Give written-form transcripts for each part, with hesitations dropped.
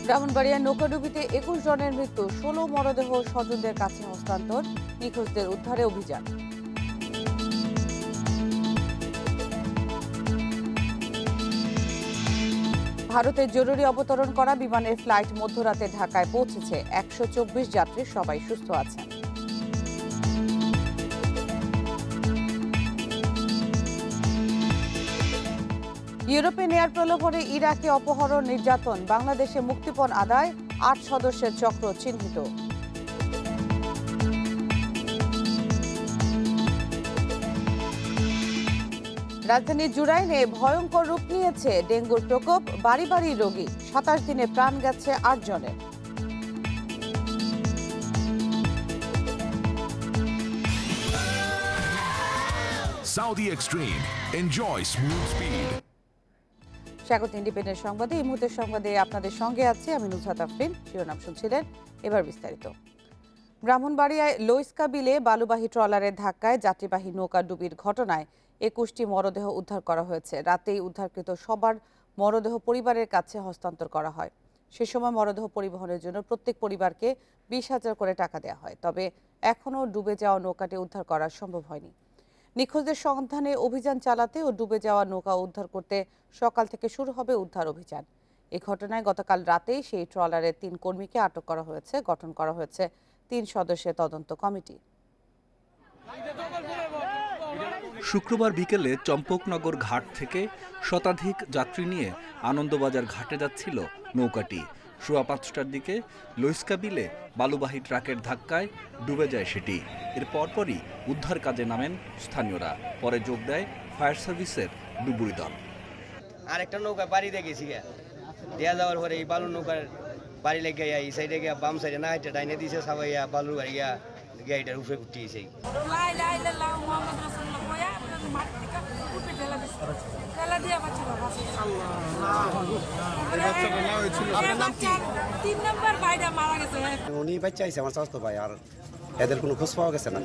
ব্রাহ্মণবাড়িয়ার নৌকাডুবিতে ২১ জনের মৃত্যু, ১৬ মরদেহ স্বজনদের কাছে হস্তান্তর, নিখোঁজদের উদ্ধারে অভিযান। ভারতের জরুরি অবতরণ করা বিমানের ফ্লাইট মধ্যরাতে ঢাকায় পৌঁছেছে। ১২৪ যাত্রী সবাই সুস্থ আছেন। ইউরোপে নেয়ার প্রলোভনে ইরাকে অপহরণ, নির্যাতন, বাংলাদেশে মুক্তিপণ আদায়, ৮ সদস্যের চক্র চিহ্নিত। রাজধানীর জুরাইনে ভয়ঙ্কর রূপ নিয়েছে ডেঙ্গুর প্রকোপ, বাড়ি বাড়ি রোগী, ২৭ দিনে প্রাণ গেছে ৮ জনের। Saudi Extreme. Enjoy smooth speed. স্বাগত ইন্ডিপেন্ডেন্ট সংবাদে। এই মুহূর্তের সংবাদে আপনাদের সঙ্গে আছি আমি নুসরাত আফরিন। শিরোনাম শুনছিলেন, এবার বিস্তারিত। ব্রাহ্মণবাড়িয়ায় লইস্কা বিলে বালুবাহী ট্রলারের ধাক্কায় যাত্রীবাহী নৌকা ডুবির ঘটনায় ২১টি মরদেহ উদ্ধার করা হয়েছে। রাতেই উদ্ধারকৃত সবার মরদেহ পরিবারের কাছে হস্তান্তর করা হয়। সে সময় মরদেহ পরিবহনের জন্য প্রত্যেক পরিবারকে ২০,০০০ করে টাকা দেওয়া হয়। তবে এখনও ডুবে যাওয়া নৌকাটি উদ্ধার করা সম্ভব হয়নি। নিখোঁজদের সন্ধানে অভিযান চালাতে ও ডুবে যাওয়া নৌকা উদ্ধার করতে সকাল থেকে শুরু হবে উদ্ধার অভিযান। এই ঘটনায় গতকাল রাতেই সেই ট্রলারের ৩ কর্মীকে আটক করা হয়েছে। গঠন করা হয়েছে ৩ সদস্যের তদন্ত কমিটি। শুক্রবার বিকেলে চম্পকনগর ঘাট থেকে শতাধিক যাত্রী নিয়ে আনন্দবাজার ঘাটে যাচ্ছিল নৌকাটি। সোয়া ৫টার দিকে লইস্কা বিলে বালুবাহী ট্রাকের ধাক্কায় ডুবে যায় সেটি। এর পরপরই উদ্ধার কাজে নামেন স্থানীয়রা। পরে যোগ দেয় ফায়ার সার্ভিসের ডুবুরি দল। আরেকটা নৌকা বাড়ি দেখেছি দেয়া যাওয়ার পরে এই বালুর নৌকার বাড়ি লেগে এই সাইডে গিয়া বাম সাইডে না হাইটে ডাইনে দিয়েছে সবাই বালুর বাড়ি গিয়া গাড়িটার উপরে উঠিয়েছে। উনি বাচ্চা আইসে আমার স্বাস্থ্য ভাই, আর এদের কোনো খোঁজ পাওয়া গেছে না।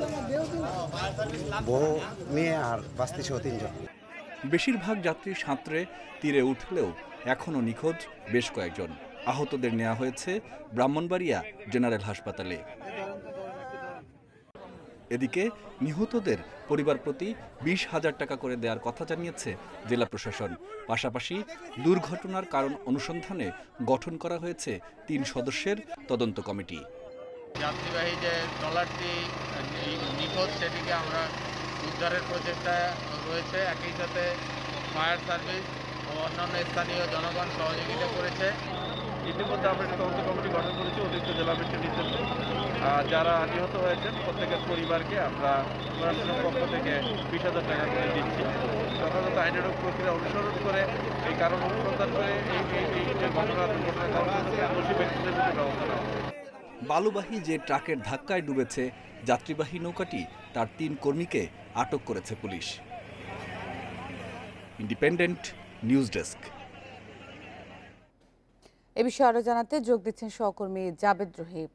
বউ, মেয়ে আর বাস্তি সহ ৩ জন। বেশিরভাগ যাত্রী সাঁতরে তীরে উঠলেও এখনও নিখোঁজ বেশ কয়েকজন। আহতদের নেওয়া হয়েছে ব্রাহ্মণবাড়িয়া জেনারেল হাসপাতালে। এদিকে নিহতদের পরিবার প্রতি ২০,০০০ টাকা করে দেওয়ার কথা জানিয়েছে জেলা প্রশাসন। পাশাপাশি দুর্ঘটনার কারণ অনুসন্ধানে গঠন করা হয়েছে ৩ সদস্যের তদন্ত কমিটি। যাত্রীবাহী যে ট্রলারটি নিখোঁজ সেটিকে আমরা উদ্ধারের প্রচেষ্টা রয়েছে। একই সাথে ফায়ার সার্ভিস ও অন্যান্য স্থানীয় জনগণ সহযোগিতা করেছে। ইতিমধ্যে আমরা একটা তদন্ত কমিটি গঠন করেছি অতিরিক্ত জেলা ম্যাজিস্ট্রেট নির্দেশে। যারা নিহত হয়েছেন প্রত্যেকের পরিবারকে আমরা প্রশাসনের পক্ষ থেকে ২০,০০০ টাকা করে দিচ্ছি। যথাযথ আইনানুগ প্রক্রিয়া অনুসরণ করে এই কারণ অনুসন্ধান করে এই যে ঘটনার দোষী ব্যক্তিদের প্রতি ব্যবস্থা নেওয়া হবে। বালুবাহী যে ট্রাকের ধাক্কায় ডুবেছে যাত্রীবাহী নৌকাটি, তার ৩ কর্মীকে আটক করেছে পুলিশ। Independent News desk. এ বিষয়ে আরো জানাতে যোগ দিচ্ছেন সহকর্মী জাবেদ রহিম।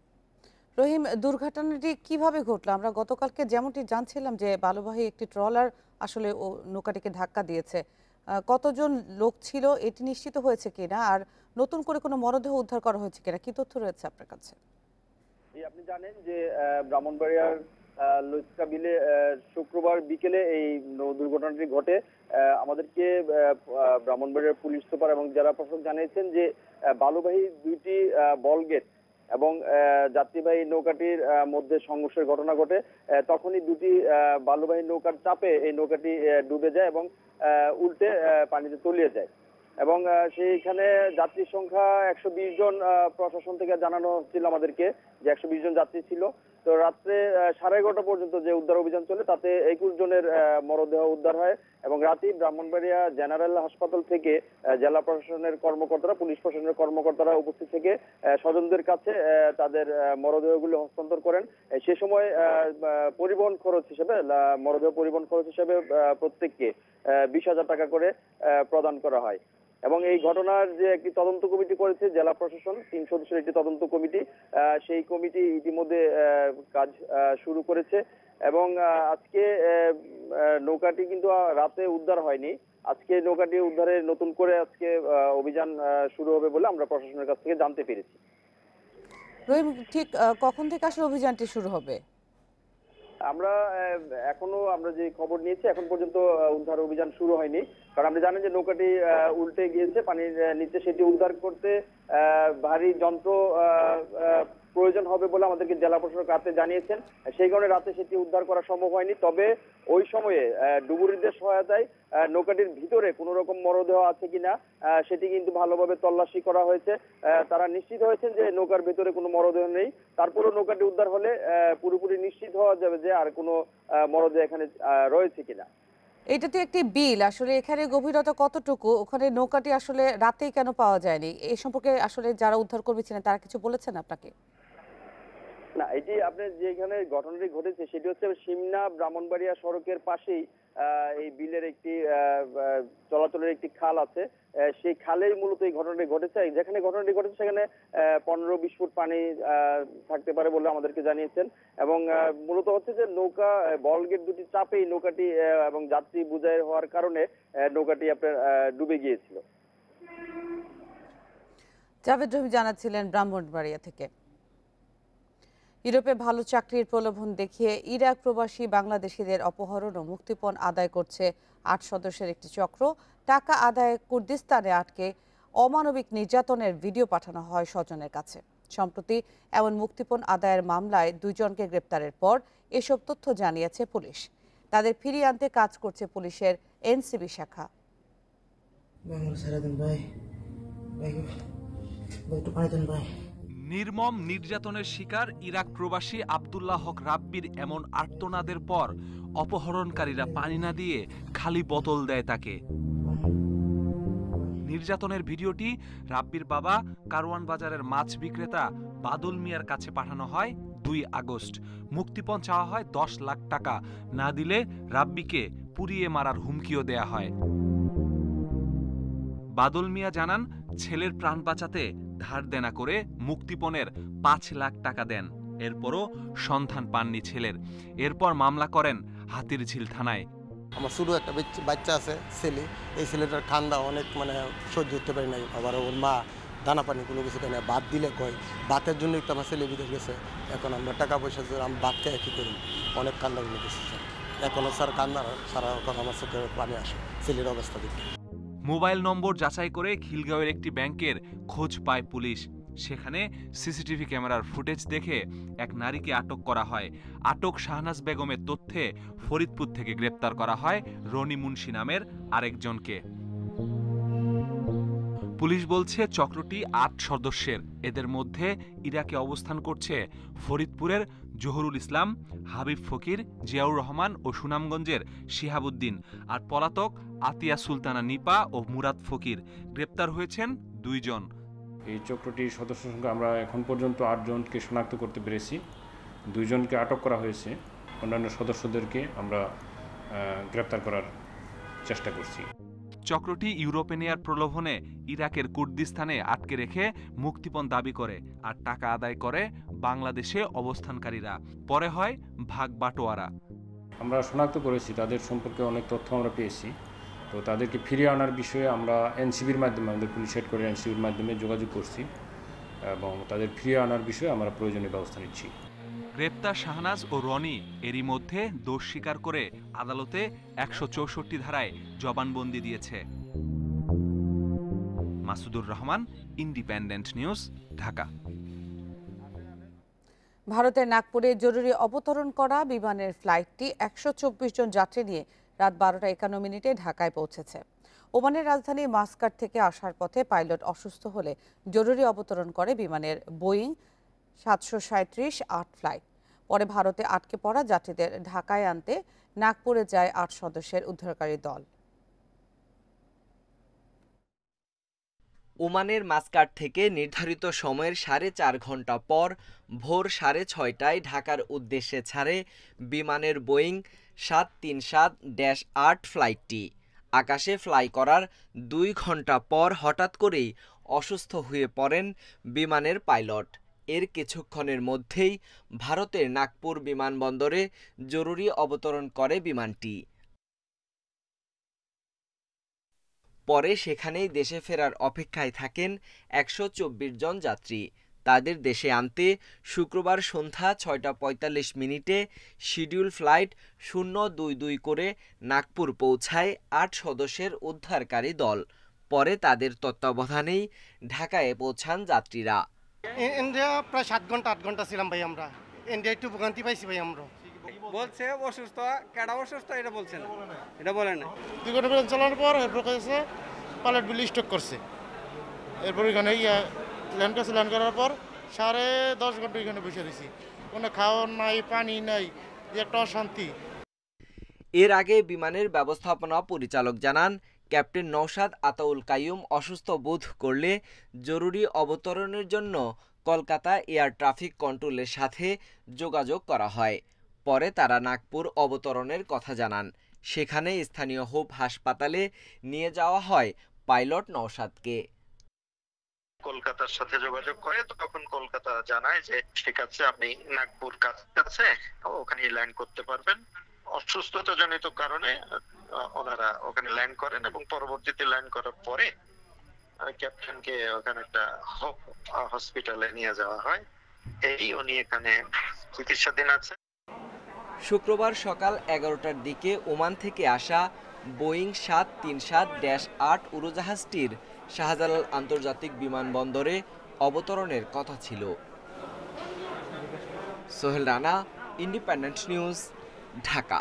রহিম, দুর্ঘটনাটি কিভাবে ঘটলো? আমরা গতকালকে যেমনটি জানছিলাম যে বালুবাহী একটি ট্রলার আসলে নৌকাটিকে ধাক্কা দিয়েছে। কতজন লোক ছিল এটি নিশ্চিত হয়েছে কিনা, আর নতুন করে কোনো মরদেহ উদ্ধার করা হয়েছে কিনা, কি তথ্য রয়েছে আপনার কাছে? আপনি জানেন যে ব্রাহ্মণবাড়িয়ার লইস্কা বিলে শুক্রবার বিকেলে এই দুর্ঘটনাটি ঘটে। আমাদেরকে ব্রাহ্মণবাড়িয়ার পুলিশ সুপার এবং জেলা প্রশাসক জানিয়েছেন যে বালুবাহী 2টি বলগেট এবং যাত্রীবাহী নৌকাটির মধ্যে সংঘর্ষের ঘটনা ঘটে। তখনই 2টি বালুবাহী নৌকার চাপে এই নৌকাটি ডুবে যায় এবং উল্টে পানিতে তলিয়ে যায় এবং সেইখানে যাত্রীর সংখ্যা ১২০ জন প্রশাসন থেকে জানানো হচ্ছিল আমাদেরকে যে ১২০ জন যাত্রী ছিল। তো রাত্রে 11:30 পর্যন্ত যে উদ্ধার অভিযান চলে তাতে ২১ জনের মরদেহ উদ্ধার হয় এবং রাতেই ব্রাহ্মণবাড়িয়া জেনারেল হাসপাতাল থেকে জেলা প্রশাসনের কর্মকর্তারা, পুলিশ প্রশাসনের কর্মকর্তারা উপস্থিত থেকে স্বজনদের কাছে তাদের মরদেহগুলো হস্তান্তর করেন। সে সময় পরিবহন খরচ হিসেবে মরদেহ পরিবহন খরচ হিসেবে প্রত্যেককে ২০,০০০ টাকা করে প্রদান করা হয় এবং এই ঘটনার যে একটি তদন্ত কমিটি করেছে জেলা প্রশাসন, ৩ সদস্যের একটি তদন্ত কমিটি, সেই কমিটি ইতিমধ্যে কাজ শুরু করেছে এবং আজকে নৌকাটি কিন্তু রাতে উদ্ধার হয়নি। আজকে নৌকাটি উদ্ধারে নতুন করে আজকে অভিযান শুরু হবে বলে আমরা প্রশাসনের কাছ থেকে জানতে পেরেছি। রহিম, ঠিক কখন থেকে আসলে অভিযানটি শুরু হবে? আমরা আমরা যে খবর নিয়েছি এখন পর্যন্ত উদ্ধার অভিযান শুরু হয়নি, কারণ আপনি জানেন যে নৌকাটি উল্টে গিয়েছে পানির নিচে, সেটি উদ্ধার করতে ভারী যন্ত্র প্রয়োজন হবে বলে আমাদেরকে জেলা প্রশাসক রাতে জানিয়েছেন। সেই কারণে রাতে সেটি উদ্ধার করা সম্ভব হয়নি। তবে ওই সময়ে ডুবুরিদের সহায়তায় নৌকাটির ভিতরে কোনো রকম মরদেহ আছে কিনা সেটি কিন্তু ভালোভাবে তল্লাশি করা হয়েছে। তারা নিশ্চিত হয়েছেন যে নৌকার ভিতরে কোনো মরদেহ নেই। তারপরেও নৌকাটি উদ্ধার হলে পুরোপুরি নিশ্চিত হওয়া যাবে যে আর কোনো মরদেহ এখানে রয়েছে কিনা। এটা তো একটি বিল, আসলে এখানে গভীরতা কতটুকু, ওখানে নৌকাটি আসলে রাতেই কেন পাওয়া যায়নি, এই সম্পর্কে আসলে যারা উদ্ধারকর্মী ছিলেন তারা কিছু বলেছেন আপনাকে? না, এটি আপনার যেখানে ঘটনাটি ঘটেছে সেটি হচ্ছে সিমনা ব্রাহ্মণবাড়িয়া সড়কের পাশেই এই বিলের একটি চলাচলের একটি খাল আছে। সেই খালেই মূলত এই ঘটনাটি ঘটেছে। যেখানে ঘটনাটি ঘটেছে সেখানে 15-20 ফুট পানি থাকতে পারে বলে আমাদেরকে জানিয়েছেন। এবং মূলত হচ্ছে যে নৌকা বলগেট দুটি চাপেই নৌকাটি এবং যাত্রী বোঝাই হওয়ার কারণে নৌকাটি আপনার ডুবে গিয়েছিল। জাভেদ রহিম জানাচ্ছিলেন ব্রাহ্মণবাড়িয়া থেকে। ইউরোপে ভালো চাকরির প্রলোভন দেখিয়ে ইরাক প্রবাসী বাংলাদেশিদের অপহরণ ও মুক্তিপণ আদায় করছে 8 সদস্যের একটি চক্র। টাকা আদায়ে কুর্দিস্তানে আটকে অমানবিক নির্যাতনের ভিডিও পাঠানো হয় স্বজনের কাছে। সম্প্রতি এমন মুক্তিপণ আদায়ের মামলায় 2 জনকে গ্রেপ্তারের পর এসব তথ্য জানিয়েছে পুলিশ। তাদের ফিরিয়ে আনতে কাজ করছে পুলিশের এনসিবি শাখা। নির্মম নির্যাতনের শিকার ইরাক প্রবাসী আব্দুল্লাহ হক রাব্বির এমন আর্তনাদের পর অপহরণকারীরা পানি না দিয়ে খালি বোতল দেয় তাকে। নির্যাতনের ভিডিওটি রাব্বির বাবা কারওয়ান বাজারের মাছ বিক্রেতা বাদল মিয়ার কাছে পাঠানো হয় 2 আগস্ট। মুক্তিপণ চাওয়া হয় 10 লাখ টাকা, না দিলে রাব্বিকে পুড়িয়ে মারার হুমকিও দেয়া হয়। বাদল মিয়া জানান, ছেলের প্রাণ বাঁচাতে ধার দেনা করে মুক্তিপণের 5 লাখ টাকা দেন। এরপরও সন্ধান পাননি ছেলের। এরপর মামলা করেন হাতিরঝিল থানায়। আমার শুধু একটা বাচ্চা আছে ছেলে, এই ছেলেটার খান্দা অনেক সহ্য করতে পারি নাই। আবার ওর মা দানা পানি কোনো কিছু দেয় না, ভাত দিলে কয় ভাতের জন্য একটু আমার ছেলে বিদেশ গেছে। এখন আমরা টাকা পয়সা আমি ভাত খেয়ে কী করি, অনেক কান্দা গুলো গেছে স্যার। এখনও স্যার কান্না সারা আমার চোখে পানি আসে ছেলের অবস্থা দেখে। মোবাইল নম্বর যাচাই করে খিলগাঁওয়ের একটি ব্যাংকের খোঁজ পায় পুলিশ। সেখানে সিসিটিভি ক্যামেরার ফুটেজ দেখে এক নারীকে আটক করা হয়। আটক শাহনাজ বেগমের তথ্যে ফরিদপুর থেকে গ্রেপ্তার করা হয় রনি মুন্সি নামের আরেকজনকে। পুলিশ বলছে চক্রটি 8 সদস্যের। এদের মধ্যে ইরাকে অবস্থান করছে ফরিদপুরের জহুরুল ইসলাম, হাবিব ফকির, জিয়াউর রহমান ও সুনামগঞ্জের শিহাবুদ্দিন, আর পলাতক আতিয়া সুলতানা নিপা ও মুরাদ ফকির। গ্রেপ্তার হয়েছেন 2 জন। এই চক্রটির সদস্য সংখ্যা আমরা এখন পর্যন্ত 8 জনকে শনাক্ত করতে পেরেছি। 2 জনকে আটক করা হয়েছে। অন্যান্য সদস্যদেরকে আমরা গ্রেপ্তার করার চেষ্টা করছি। চক্রটি ইউরোপে নেয়ার প্রলোভনে ইরাকের কুর্দিস্তানে আটকে রেখে মুক্তিপণ দাবি করে আর টাকা আদায় করে বাংলাদেশে অবস্থানকারীরা। পরে হয় ভাগ বাটোয়ারা। আমরা শনাক্ত করেছি, তাদের সম্পর্কে অনেক তথ্য আমরা পেয়েছি। তো তাদেরকে ফিরিয়ে আনার বিষয়ে আমরা এনসিবির মাধ্যমে, আমাদের পুলিশ হেডকোয়ার্টার এনসিবির মাধ্যমে যোগাযোগ করছি এবং তাদের ফিরিয়ে আনার বিষয়ে আমরা প্রয়োজনীয় ব্যবস্থা নিচ্ছি। গ্রেপ্তার শাহনাজ ও রনি এরই মধ্যে দোষ স্বীকার করে আদালতে 164 ধারায় জবানবন্দি দিয়েছে। Masudur Rahman, independent News, Dhaka. ভারতের নাগপুরে জরুরি অবতরণ করা বিমানের ফ্লাইটটি 124 জন যাত্রী নিয়ে রাত 12:51 ঢাকায় পৌঁছেছে। ওমানের রাজধানী মাস্কাট থেকে আসার পথে পাইলট অসুস্থ হলে জরুরি অবতরণ করে বিমানের বোয়িং 737-8 ফ্লাইট। পরে ভারতে আটকে পড়া যাত্রীদের ঢাকায় আনতে নাগপুরে যায় 8 সদস্যের উদ্ধারকারী দল। ওমানের মাস্কাট থেকে নির্ধারিত সময়ের 4.5 ঘন্টা পর ভোর 6:30টায় ঢাকার উদ্দেশ্যে ছাড়ে বিমানের বোয়িং 737-8 ফ্লাইটটি। আকাশে ফ্লাই করার 2 ঘন্টা পর হঠাৎ করেই অসুস্থ হয়ে পড়েন বিমানের পাইলট। এর কিছুক্ষণের মধ্যেই ভারতের নাগপুর বিমানবন্দরে জরুরি অবতরণ করে বিমানটি। পরে সেখানেই দেশে ফেরার অপেক্ষায় থাকেন 124 জন যাত্রী। তাদের দেশে আনতে শুক্রবার সন্ধ্যা ৬টা ৪৫ শিডিউল ফ্লাইট 022 করে নাগপুর পৌঁছায় ৮ সদস্যের উদ্ধারকারী দল। পরে তাদের তত্ত্বাবধানেই ঢাকায় পৌঁছান যাত্রীরা। ইন্ডিয়া প্রায় 7 ঘন্টা 8 ঘন্টা ছিলাম ভাই আমরা। ইন্ডিয়া একটু ভোগান্তি পাইছি ভাই আমরা। বলছে অসুস্থ, কেডা অসুস্থ এটা বলছে না, এটা বলে না। 2 ঘন্টা পর্যন্ত চালানোর পর এরপর কাছে পাইলট বিল স্টক করছে। এরপর এখানে ল্যান্ড করছে, ল্যান্ড করার পর 10.5 ঘন্টা এখানে বসে রয়েছি। কোনো খাওয়া নাই, পানি নাই, একটা অশান্তি। এর আগে বিমানের ব্যবস্থাপনা পরিচালক জানান, ক্যাপ্টেন নওশাদ আতাউল কাইয়ুম অসুস্থ বোধ করলে জরুরি অবতরণের জন্য কলকাতা এয়ার ট্রাফিক কন্ট্রোলের সাথে যোগাযোগ করা হয়। পরে তারা নাগপুর অবতরণের কথা জানান। সেখানে স্থানীয় হোপ হাসপাতালে নিয়ে যাওয়া হয় পাইলট নওশাদকে। কলকাতার সাথে যোগাযোগ করে, তখন কলকাতা জানায় যে ঠিক আছে, আপনি নাগপুর কাছে ওখানে ল্যান্ড করতে পারবেন। অসুস্থতাজনিত কারণে ওনারা ওখানে ল্যান্ড করেন এবং পরবর্তীতে ল্যান্ড করার পরে ক্যাপ্টেনকে ওখানে একটা হসপিটালে নিয়ে যাওয়া হয়। উনি এখানে চিকিৎসাধীন আছে। শুক্রবার সকাল 11টার দিকে ওমান থেকে আসা বোয়িং 737-8 উড়োজাহাজটির শাহজালাল আন্তর্জাতিক বিমানবন্দরে অবতরণের কথা ছিল। Sohel Rana, independent News, Dhaka.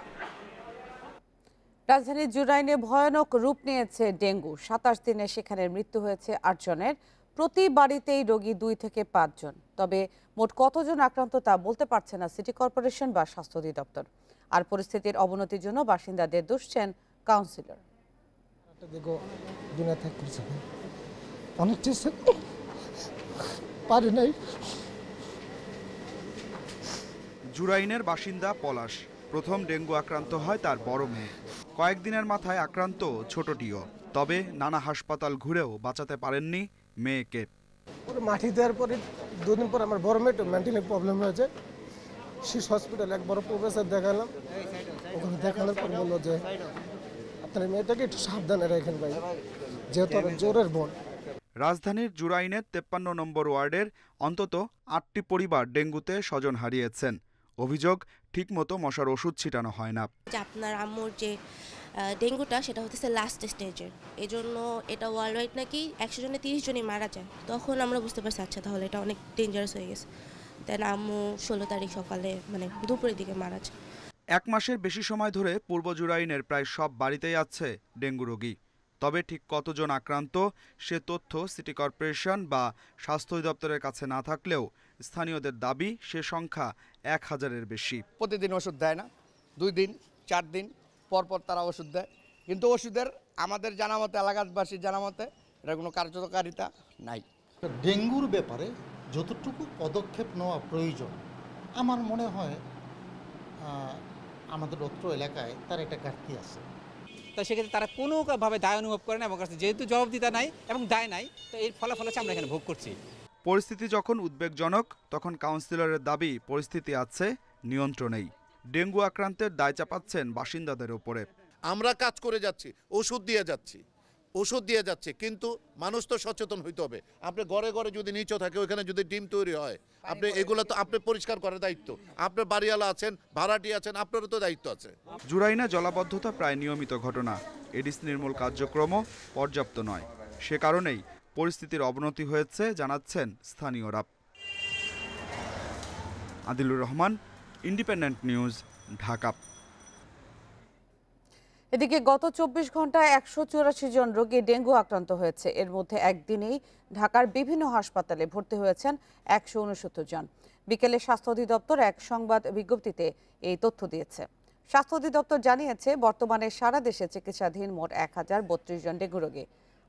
রাজধানীর জুরাইনে ভয়ানক রূপ নিয়েছে ডেঙ্গু। 27 দিনে সেখানে মৃত্যু হয়েছে 8 জনের। প্রতি বাড়িতেই রোগী 2 থেকে 5 জন। তবে মোট কতজন আক্রান্ত তা বলতে পারছে না সিটি কর্পোরেশন বা স্বাস্থ্য অধিদপ্তর। আর পরিস্থিতির অবনতির জন্য বাসিন্দাদের দুষছেন কাউন্সিলর। জুরাইনের বাসিন্দা পলাশ প্রথম ডেঙ্গু আক্রান্ত হয় তার বড় মেয়ে। কয়েকদিনের মাথায় আক্রান্ত ছোটটিও। তবে নানা হাসপাতাল ঘুরেও বাঁচাতে পারেননি মেয়েকে। মাটি দেওয়ার পরে 2 দিন পর আমার বড় মেয়েটা মেন্টালি প্রবলেম হয়েছে। শিশু হসপিটালে এক বড় প্রফেসর দেখালাম। ওখানে দেখানোর পর বললো যে আপনার মেয়েটাকে একটু সাবধানে রাখেন ভাই, যেহেতু জোরের বোন। রাজধানীর জুরাইনের 53 নম্বর ওয়ার্ডের অন্তত 8টি পরিবার ডেঙ্গুতে স্বজন হারিয়েছেন। অভিযোগ, ঠিকমতো মশার ওষুধ ছিটানো হয় না। আপনার আম্মুর যে ডেঙ্গুটা সেটা হচ্ছে লাস্ট স্টেজের, এই জন্য এটা ওয়ার্ল্ড ওয়াইড নাকি 100 জনে 30 জনই মারা যায়। তখন আমরা বুঝতে পারছি আচ্ছা তাহলে এটা অনেক ডেঞ্জারাস হয়ে গেছে। দেন আম্মু 16 তারিখ সকালে মানে দুপুরের দিকে মারা যায়। 1 মাসের বেশি সময় ধরে পূর্ব জুরাইনের প্রায় সব বাড়িতেই আছে ডেঙ্গু রোগী। তবে ঠিক কতজন আক্রান্ত সে তথ্য সিটি কর্পোরেশন বা স্বাস্থ্য অধিদপ্তরের কাছে না থাকলেও স্থানীয়দের দাবি সে সংখ্যা 1000-এর বেশি। প্রতিদিন ওষুধ দেয় না, 2 দিন 4 দিন পর পর তারা ওষুধ দেয়, কিন্তু ওষুধের আমাদের জানা মতে, এলাকাবাসীর জানা মতে এটা কোনো কার্যকারিতা নাই। ডেঙ্গুর ব্যাপারে যতটুকু পদক্ষেপ নেওয়া প্রয়োজন আমার মনে হয় আমাদের অত্র এলাকায় তার একটা ঘাটতি আছে। তো সেক্ষেত্রে তারা কোনোভাবে দায় অনুভব করে না এবং যেহেতু জবাবদিহিতা নাই এবং দায় নাই, তো এর ফলাফল আমরা এখানে ভোগ করছি। পরিস্থিতি যখন উদ্বেগজনক তখন কাউন্সিলরের দাবি পরিস্থিতি আছে নিয়ন্ত্রণেই। ডেঙ্গু আক্রান্তের দায় চাপাচ্ছেন বাসিন্দাদের উপরে। আমরা কাজ করে যাচ্ছি, ওষুধ দিয়ে যাচ্ছি, কিন্তু মানুষ তো সচেতন হইতে হবে। আপনি ঘরে ঘরে যদি নিচে থাকে, ওইখানে যদি ডিম তৈরি হয়, আপনি এগুলো তো আপনি পরিষ্কার করার দায়িত্ব। আপনি বাড়িওয়ালা আছেন, ভাড়াটি আছেন, আপনারও তো দায়িত্ব আছে। জুরাইনে জলাবদ্ধতা প্রায় নিয়মিত ঘটনা। এডিস নির্মূল কার্যক্রমও পর্যাপ্ত নয়। সে কারণেই পরিস্থিতির অবনতি হয়েছে জানাচ্ছেন স্থানীয়রা। Adilur Rahman, independent News, Dhaka. এদিকে গত 24 ঘন্টায় 184 জন রোগী ডেঙ্গু আক্রান্ত হয়েছে। এর মধ্যে একদিনেই ঢাকার বিভিন্ন হাসপাতালে ভর্তি হয়েছেন 169 জন। বিকেলে স্বাস্থ্য অধিদপ্তর এক সংবাদ বিজ্ঞপ্তিতে এই তথ্য দিয়েছে। স্বাস্থ্য অধিদপ্তর জানিয়েছে বর্তমানে সারা দেশে চিকিৎসাধীন মোট 1032 জন ডেঙ্গু রোগী।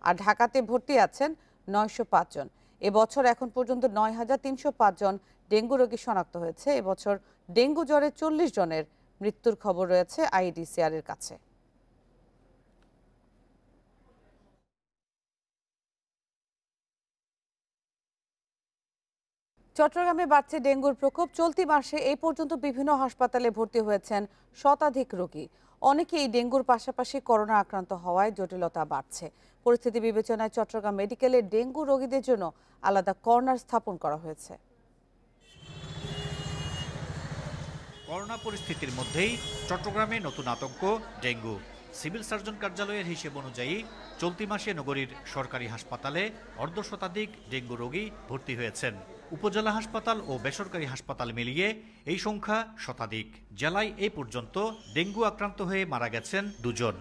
আর ঢাকাতে ভর্তি আছেন 905 জন। এবছর এখন পর্যন্ত 9305 জন ডেঙ্গু রোগী শনাক্ত হয়েছে। এবছর ডেঙ্গু জ্বরে 40 জনের মৃত্যুর খবর রয়েছে আইডিসিআর এর কাছে। চট্টগ্রামে বাড়ছে ডেঙ্গুর প্রকোপ। চলতি মাসে এই পর্যন্ত বিভিন্ন হাসপাতালে ভর্তি হয়েছেন শতাধিক রোগী। অনেকেই ডেঙ্গুর পাশাপাশি করোনা আক্রান্ত হওয়ায় জটিলতা বাড়ছে। পরিস্থিতি বিবেচনায় চট্টগ্রাম মেডিকেলে ডেঙ্গু রোগীদের জন্য আলাদা কর্নার স্থাপন করা হয়েছে। করোনা পরিস্থিতির মধ্যেই চট্টগ্রামে নতুন আতঙ্ক ডেঙ্গু। সিভিল সার্জন কার্যালয়ের হিসেব অনুযায়ী চলতি মাসে নগরীর সরকারি হাসপাতালে অর্ধশতাধিক ডেঙ্গু রোগী ভর্তি হয়েছেন। উপজেলা হাসপাতাল ও বেসরকারি হাসপাতাল মিলিয়ে এই সংখ্যা শতাধিক। জেলায় এই পর্যন্ত ডেঙ্গু আক্রান্ত হয়ে মারা গেছেন 2 জন।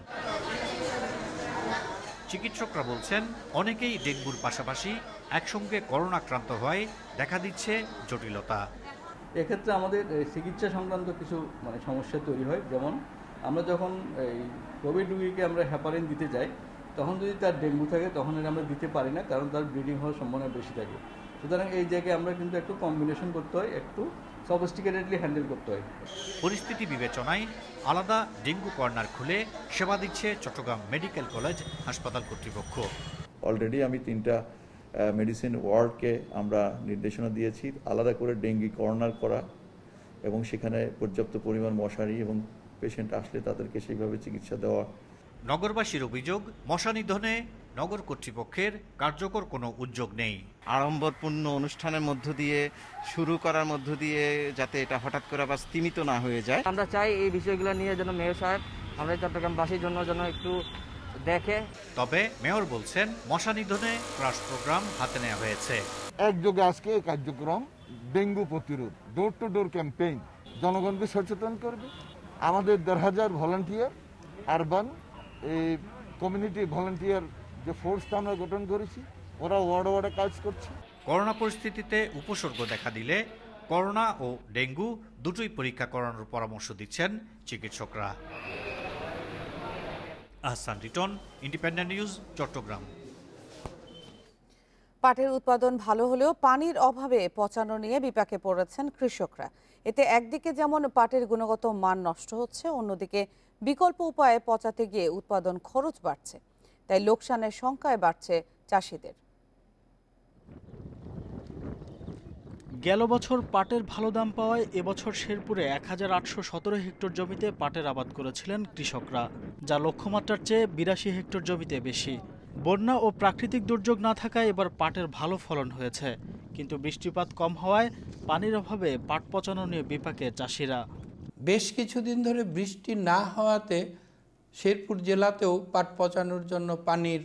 চিকিৎসকরা বলছেন অনেকেই ডেঙ্গুর পাশাপাশি একসঙ্গে করোনা আক্রান্ত হওয়ায় দেখা দিচ্ছে জটিলতা। এক্ষেত্রে আমাদের চিকিৎসা সংক্রান্ত কিছু সমস্যা তৈরি হয়। যেমন আমরা যখন এই কোভিড রোগীকে আমরা হেপারিন দিতে যাই, তখন যদি তার ডেঙ্গু থাকে তখন আমরা দিতে পারি না, কারণ তার ব্লিডিং হওয়ার সম্ভাবনা বেশি থাকে। সুতরাং এই জায়গায় আমরা কিন্তু একটু কম্বিনেশন করতে হয়, একটু সফিস্টিকেটেডলি হ্যান্ডেল করতে হয়। পরিস্থিতি বিবেচনায় আলাদা ডেঙ্গু কর্নার খুলে সেবা দিচ্ছে চট্টগ্রাম মেডিকেল কলেজ হাসপাতাল কর্তৃপক্ষ। অলরেডি আমি 3টা মেডিসিন ওয়ার্ডকে আমরা নির্দেশনা দিয়েছি আলাদা করে ডেঙ্গি কর্নার করা এবং সেখানে পর্যাপ্ত পরিমাণ মশারি এবং পেশেন্ট আসলে তাদেরকে সেইভাবে চিকিৎসা দেওয়া। নগরবাসীর অভিযোগ, মশা নিধনে নগর কর্তৃপক্ষের কার্যকর কোনো উদ্যোগ নেই। আড়ম্বরপূর্ণ অনুষ্ঠানের মধ্য দিয়ে শুরু করার মধ্য দিয়ে যাতে এটা হঠাৎ করে আবার স্তীমিত না হয়ে যায়। আমরা চাই এই বিষয়গুলো নিয়ে যেন মেয়র সাহেব আমরা চট্টগ্রামবাসীর জন্য যেন একটু দেখে। তবে মেয়র বলছেন মশা নিধনে ক্রাশ প্রোগ্রাম হাতে নেওয়া হয়েছে। একযোগে আজকে এই কার্যক্রম ডেঙ্গু প্রতিরোধ ডোর টু ডোর ক্যাম্পেইন, জনগণকে সচেতন করবে। আমাদের 1,500 ভলান্টিয়ার আরবান এই কমিউনিটি ভলান্টিয়ার যে ফোর্সটা আমরা গঠন করেছি, ওরা ওয়ার্ডে ওয়ার্ডে কাজ করছে। করোনা পরিস্থিতিতে উপসর্গ দেখা দিলে করোনা ও ডেঙ্গু দুটোই পরীক্ষা করানোর পরামর্শ দিচ্ছেন চিকিৎসকরা। Ahsan Riton, Independent News, Chittagong. পাটের উৎপাদন ভালো হলেও পানির অভাবে পচানো নিয়ে বিপাকে পড়েছেন কৃষকরা। এতে একদিকে যেমন পাটের গুণগত মান নষ্ট হচ্ছে, অন্যদিকে বিকল্প উপায়ে পচাতে গিয়ে উৎপাদন খরচ বাড়ছে। তাই লোকসানের সংখ্যায় বাড়ছে চাষিদের। গেল বছর পাটের ভালো দাম পাওয়ায় এবছর শেরপুরে 1817 হেক্টর জমিতে পাটের আবাদ করেছিলেন কৃষকরা, যা লক্ষ্যমাত্রার চেয়ে 82 হেক্টর জমিতে বেশি। বন্যা ও প্রাকৃতিক দুর্যোগ না থাকায় এবার পাটের ভালো ফলন হয়েছে, কিন্তু বৃষ্টিপাত কম হওয়ায় পানির অভাবে পাট পচানো নিয়ে বিপাকে চাষিরা। বেশ কিছুদিন ধরে বৃষ্টি না হওয়াতে শেরপুর জেলাতেও পাট পচানোর জন্য পানির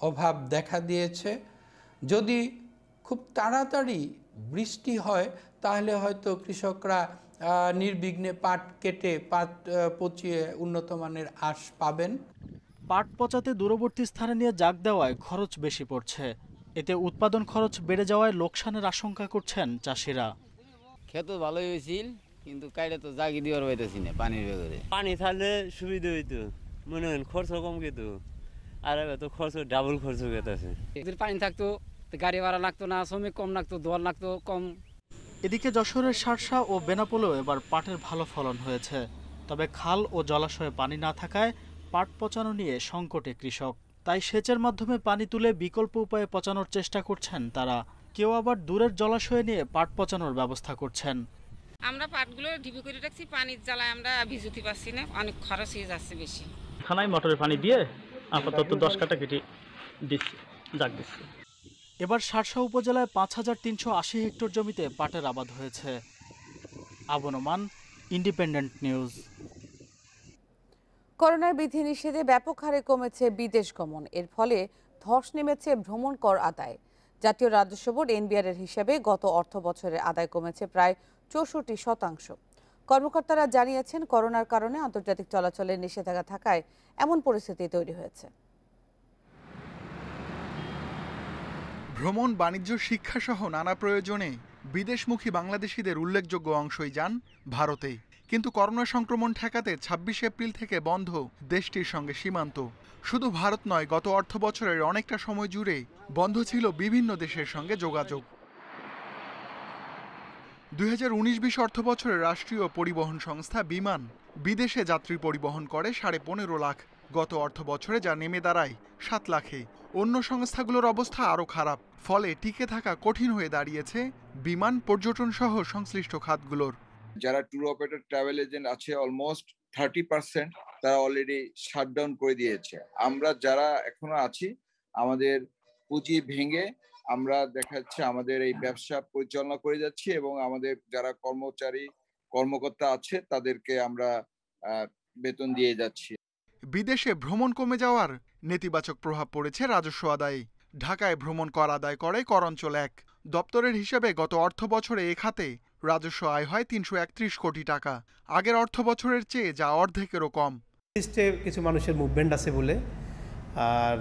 অভাব দেখা দিয়েছে। যদি খুব তাড়াতাড়ি বৃষ্টি হয় তাহলে হয়তো কৃষকরা নির্বিঘ্নে পাট কেটে পাট পচিয়ে উন্নত মানের আঁশ পাবেন। পাট পচাতে দূরবর্তী স্থানে নিয়ে জাগ দেওয়ায় খরচ বেশি পড়ছে। এতে উৎপাদন খরচ বেড়ে যাওয়ায় লোকসানের আশঙ্কা করছেন চাষিরা। খেত ভালোই হয়েছিল, কিন্তু কাইলে তো জাগি দেওয়ার পাইতেছি না পানির বেগরে। পানি থাকলে সুবিধা হইতো, মনে হয় খরচ কম খেত, আর তো খরচ ডাবল খরচ খেতেছে। পানি থাকতো গাড়ি ভাড়া লাগতো না, শ্রমিক কম লাগতো, দোয়ার লাগতো কম। এদিকে যশোরের শার্শা ও বেনাপোলেও এবার পাটের ভালো ফলন হয়েছে, তবে খাল ও জলাশয়ে পানি না থাকায় পাট পচানো নিয়ে সংকটে কৃষক। তাই সেচের মাধ্যমে পানি তুলে বিকল্প উপায়ে পচানোর চেষ্টা করছেন তারা। কেউ আবার দূরের জলাশয়ে নিয়ে পাট পচানোর ব্যবস্থা করছেন। আমরা পাটগুলো ঢিপি করে রাখছি, পানির জ্বালায় আমরা ভিজুতে পারছি না, অনেক খরচ হয়ে যাচ্ছে বেশি। খানায় মোটরের পানি দিয়ে আপাতত 10 কাটা কেটে দিচ্ছি, জাগ দিচ্ছি। এবার শার্শা উপজেলায় 5380 হেক্টর জমিতে পাটের আবাদ হয়েছে। আবনমান, ইন্ডিপেন্ডেন্ট নিউজ। করোনার বিধিনিষেধে ব্যাপক হারে কমেছে বিদেশ গমন, এর ফলে ধস নেমেছে ভ্রমণ কর আদায়। জাতীয় রাজস্ব বোর্ড এনবিআর এর হিসাবে গত অর্থ বছরের আদায় কমেছে প্রায় 64%। কর্মকর্তারা জানিয়েছেন, করোনার কারণে আন্তর্জাতিক চলাচলের নিষেধাজ্ঞা থাকায় এমন পরিস্থিতি তৈরি হয়েছে। ভ্রমণ, বাণিজ্য, শিক্ষাসহ নানা প্রয়োজনে বিদেশমুখী বাংলাদেশিদের উল্লেখযোগ্য অংশই যান ভারতে। কিন্তু করোনা সংক্রমণ ঠেকাতে 26 এপ্রিল থেকে বন্ধ দেশটির সঙ্গে সীমান্ত। শুধু ভারত নয়, গত অর্থ বছরের অনেকটা সময় জুড়ে বন্ধ ছিল বিভিন্ন দেশের সঙ্গে যোগাযোগ। 2019-20 অর্থ বছরে রাষ্ট্রীয় পরিবহন সংস্থা বিমান বিদেশে যাত্রী পরিবহন করে 15.5 লাখ। গত অর্থ বছরে যা নেমে দাঁড়ায় 7 লাখে। অন্য সংস্থাগুলোর অবস্থা আরও খারাপ, ফলে টিকে থাকা কঠিন হয়ে দাঁড়িয়েছে বিমান, পর্যটন সহ সংশ্লিষ্ট খাতগুলোর। যারা ট্যুর অপারেটর, ট্রাভেল এজেন্ট আছে অলমোস্ট 30% তারা অলরেডি শাটডাউন করে দিয়েছে। আমরা যারা এখনো আছি আমাদের পুঁজি ভেঙে আমরা দেখা যাচ্ছে আমাদের এই ব্যবসা পরিচালনা করে যাচ্ছি এবং আমাদের যারা কর্মকর্তা আছে তাদেরকে আমরা বেতন দিয়ে যাচ্ছি। বিদেশে ভ্রমণ কমে যাওয়ার নেতিবাচক প্রভাব পড়েছে রাজস্ব আদায়ে। ঢাকায় ভ্রমণ কর আদায় করে করাঞ্চল ১ দপ্তরের হিসেবে গত অর্থ বছরে এ খাতে রাজস্ব আয় হয় ৩৩১ কোটি টাকা, আগের অর্থ বছরের চেয়ে যা অর্ধেকেরও কম। লিস্টে কিছু মানুষের মুভমেন্ট আছে বলে আর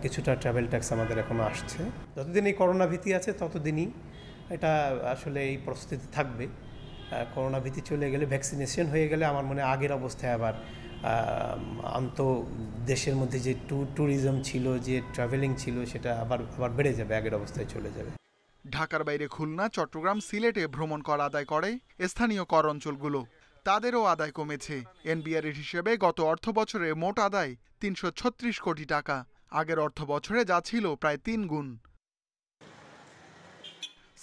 কিছুটা ট্রাভেল ট্যাক্স আমাদের এখনো আসছে। যতদিন এই করোনা ভীতি আছে ততদিনই এটা আসলে এই প্রস্তুতি থাকবে। করোনা ভীতি চলে গেলে, ভ্যাকসিনেশন হয়ে গেলে আমার মনে আগের অবস্থায় আবার দেশের মধ্যে যে ট্যুরিজম ছিল, যে ট্রাভেলিং ছিল, সেটা আবার বেড়ে যাবে, আগের অবস্থায় চলে যাবে। ঢাকার বাইরে খুলনা, চট্টগ্রাম, সিলেটে ভ্রমণ কর আদায় করে স্থানীয় কর অঞ্চলগুলো, তাদেরও আদায় কমেছে। এনবিআরের হিসেবে গত অর্থ বছরে মোট আদায় ৩৩৬ কোটি টাকা, আগের অর্থ বছরে যা ছিল প্রায় ৩ গুণ।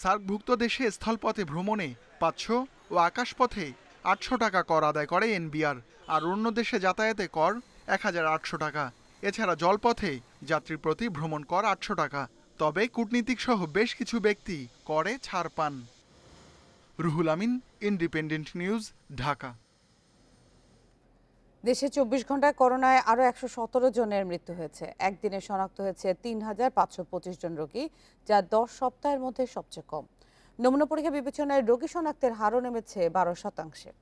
সার্কভুক্ত দেশে স্থলপথে ভ্রমণে ৫০০ ও আকাশপথে ৮০০ টাকা কর আদায় করে এনবিআর, আর অন্য দেশে যাতায়াতে কর ১,৮০০ টাকা। এছাড়া জলপথে যাত্রী প্রতি ভ্রমণ কর ৮০০ টাকা। তবে কূটনীতিক সহ বেশ কিছু ব্যক্তি করে ছাড় পান। Ruhul Amin, independent News, Dhaka. দেশে ২৪ ঘন্টায় করোনায় আরও ১১৭ জনের মৃত্যু হয়েছে। একদিনে শনাক্ত হয়েছে ৩,৫২৫ জন রোগী, যা ১০ সপ্তাহের মধ্যে সবচেয়ে কম। নমুনা পরীক্ষা বিবেচনায় রোগী শনাক্তের হারও নেমেছে ১২%।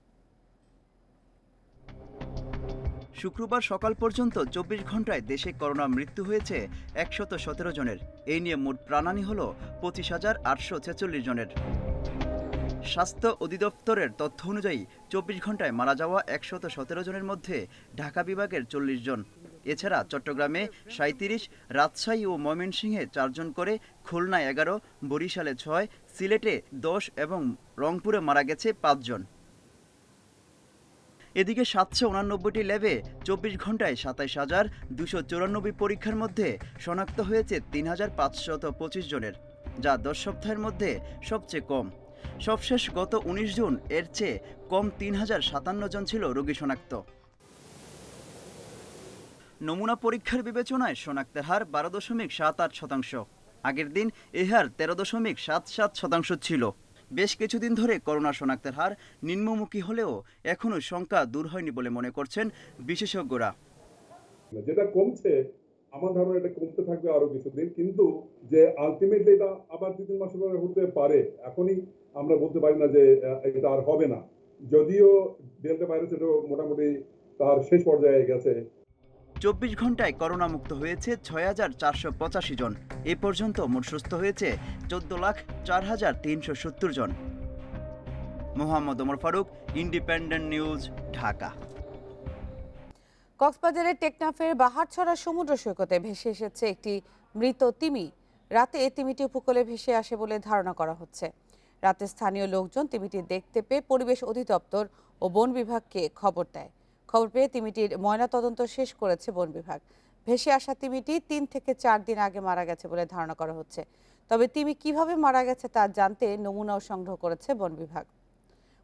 শুক্রবার সকাল পর্যন্ত ২৪ ঘন্টায় দেশে করোনা মৃত্যু হয়েছে ১১৭ জনের। এই নিয়ে মোট প্রাণহানি হল ২৫,৮৪৬ জনের। স্বাস্থ্য অধিদপ্তরের তথ্য অনুযায়ী ২৪ ঘন্টায় মারা যাওয়া ১১৭ জনের মধ্যে ঢাকা বিভাগের ৪০ জন। এছাড়া চট্টগ্রামে ৩৭, রাজশাহী ও ময়মনসিংহে ৪ জন করে, খুলনায় ১১, বরিশালে ৬, সিলেটে ১০ এবং রংপুরে মারা গেছে ৫ জন। এদিকে ৭৮৯টি ল্যাবে ২৪ ঘন্টায় ২৭,২৯৪ পরীক্ষার মধ্যে শনাক্ত হয়েছে ৩,৫২৫ জনের, যা ১০ সপ্তাহের মধ্যে সবচেয়ে কম। সবশেষ গত ১৯ জুন এর চেয়ে কম ৩,০৫৭ জন ছিল রোগী শনাক্ত। নমুনা পরীক্ষার বিবেচনায় শনাক্তের হার ১২.৭৮%। আগের দিন এ হার ১৩.৭৭% ছিল। বেশ কিছুদিন ধরে করোনা শনাক্তের হার নিম্নমুখী হলেও এখনো সংখ্যা দূর হয়নি বলে মনে করছেন বিশেষজ্ঞরা। যেটা কমছে, আমার ধারণা এটা কমতে থাকবে আরো কিছুদিন, কিন্তু যে আলটিমেটলি এটা আবার ২-৩ মাস পরে হতে পারে, এখনই আমরা বলতে পারি না যে এটা আর হবে না। যদিও ডেল্টা ভাইরাস এটা মোটামুটি তার শেষ পর্যায়ে গেছে। ২৪ ঘন্টায় করোনা মুক্ত হয়েছে ৬,৪৮৫ জন। এ পর্যন্ত মোট সুস্থ হয়েছে ১৪,০৪,৩৭০ জন। Mohammad Omar Faruk, Independent News, Dhaka. কক্সবাজারের টেকনাফের বাহারছড়া সমুদ্র সৈকতে ভেসে এসেছে একটি মৃত তিমি। রাতে তিমিটি উপকূলে ভেসে আসে বলে ধারণা করা হচ্ছে। রাতে স্থানীয় লোকজন তিমিটি দেখতে পেয়ে পরিবেশ অধিদপ্তর ও বন বিভাগকে খবর দেয়। খবর পেয়ে তিমিটির ময়নাতদন্ত শেষ করেছে বন বিভাগ। ভেসে আসা তিমিটি ৩ থেকে ৪ দিন আগে মারা গেছে বলে ধারণা করা হচ্ছে। তবে তিমি কিভাবে মারা গেছে তা জানতে নমুনাও সংগ্রহ করেছে বন বিভাগ।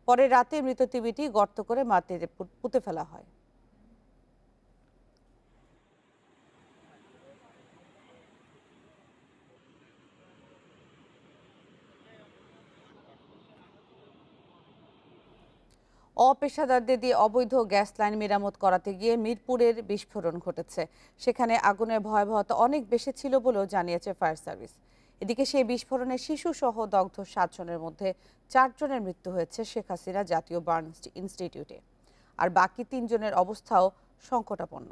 পরে রাতে মৃত তিমিটি গর্ত করে মাটিতে পুঁতে ফেলা হয়। অপেশাদারদের দিয়ে অবৈধ গ্যাস লাইন মেরামত করাতে গিয়ে মিরপুরের বিস্ফোরণ ঘটেছে। সেখানে আগুনের ভয়াবহতা অনেক বেশি ছিল বলেও জানিয়েছে ফায়ার সার্ভিস। এদিকে সেই বিস্ফোরণে শিশু সহ দগ্ধ ৭ জনের মধ্যে ৪ জনের মৃত্যু হয়েছে শেখ হাসিনা জাতীয় বার্ন ইনস্টিটিউটে, আর বাকি ৩ জনের অবস্থাও সংকটাপন্ন।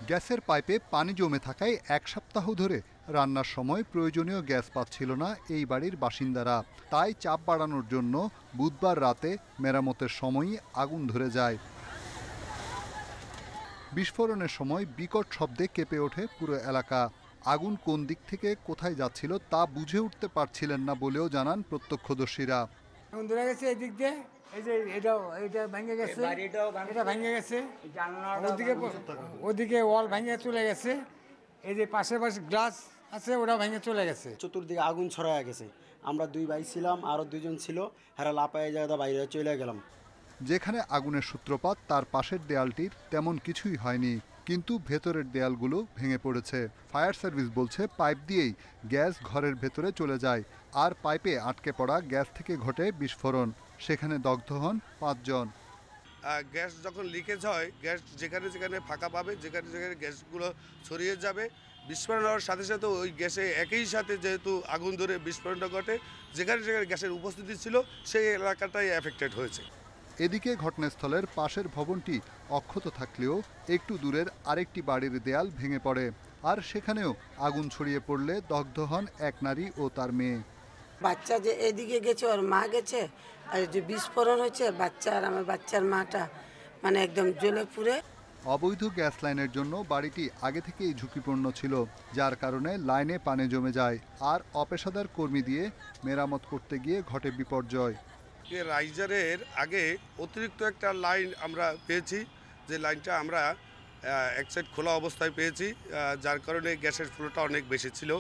গ্যাসের পাইপে পানি জমে থাকায় ১ সপ্তাহ ধরে রান্নার সময় প্রয়োজনীয় গ্যাস পাচ্ছিল না এই বাড়ির বাসিন্দারা। তাই চাপ বাড়ানোর জন্য বুধবার রাতে মেরামতের সময়ই আগুন ধরে যায়। বিস্ফোরণের সময় বিকট শব্দে কেঁপে ওঠে পুরো এলাকা। আগুন কোন দিক থেকে কোথায় যাচ্ছিল তা বুঝে উঠতে পারছিলেন না বলেও জানান প্রত্যক্ষদর্শীরা। আগুন ধরে গেছে এদিক দিয়ে, এই যে এটা ভেঙে গেছে, এটা ভেঙে গেছে, ওদিকে ওয়াল ভেঙে চলে গেছে, এই যে পাশে গ্লাস আছে ওটা ভেঙে চলে গেছে। চতুর্দিকে আগুন ছড়ায় গেছে। আমরা 2 ভাই ছিলাম, আরো 2 জন ছিল, হেরা লাপায় জায়গা বাইরে চলে গেলাম। যেখানে আগুনের সূত্রপাত তার পাশের দেয়ালটির তেমন কিছুই হয়নি। কিন্তু ভেতরের দেয়ালগুলো ভেঙে পড়েছে। ফায়ার সার্ভিস বলছে পাইপ দিয়েই গ্যাস ঘরের ভেতরে চলে যায়, আর পাইপে আটকে পড়া গ্যাস থেকে ঘটে বিস্ফোরণ। সেখানে দগ্ধ হন 5 জন। গ্যাস যখন লিকেজ হয়, গ্যাস যেখানে যেখানে ফাঁকা পাবে, যেখানে যেখানে গ্যাসগুলো ছড়িয়ে যাবে, বিস্ফোরণ হওয়ার সাথে সাথে ওই গ্যাসে একই সাথে যেহেতু আগুন ধরে বিস্ফোরণটা ঘটে, যেখানে যেখানে গ্যাসের উপস্থিতি ছিল সেই এলাকাটাই এফেক্টেড হয়েছে। এদিকে ঘটনাস্থলের পাশের ভবনটি অক্ষত থাকলেও একটু দূরের আরেকটি বাড়ির দেয়াল ভেঙে পড়ে, আর সেখানেও আগুন ছড়িয়ে পড়লে দগ্ধ হন এক নারী ও তার মেয়ে। বাচ্চা যে এদিকে গেছে, ওর মা গেছে, আর যে বিস্ফোরণ হয়েছে বাচ্চা আর আমার বাচ্চার মাটা মানে একদম জ্বলে পুড়ে। অবৈধ গ্যাস লাইনের জন্য বাড়িটি আগে থেকেই ঝুঁকিপূর্ণ ছিল, যার কারণে লাইনে পানি জমে যায়, আর অপেশাদার কর্মী দিয়ে মেরামত করতে গিয়ে ঘটে বিপর্যয়। রাইজারের আগে অতিরিক্ত একটা লাইন আমরা পেয়েছি, যে লাইনটা আমরা এক সাইড খোলা অবস্থায় পেয়েছি, যার কারণে গ্যাসের ফ্লোটা অনেক বেশি ছিল।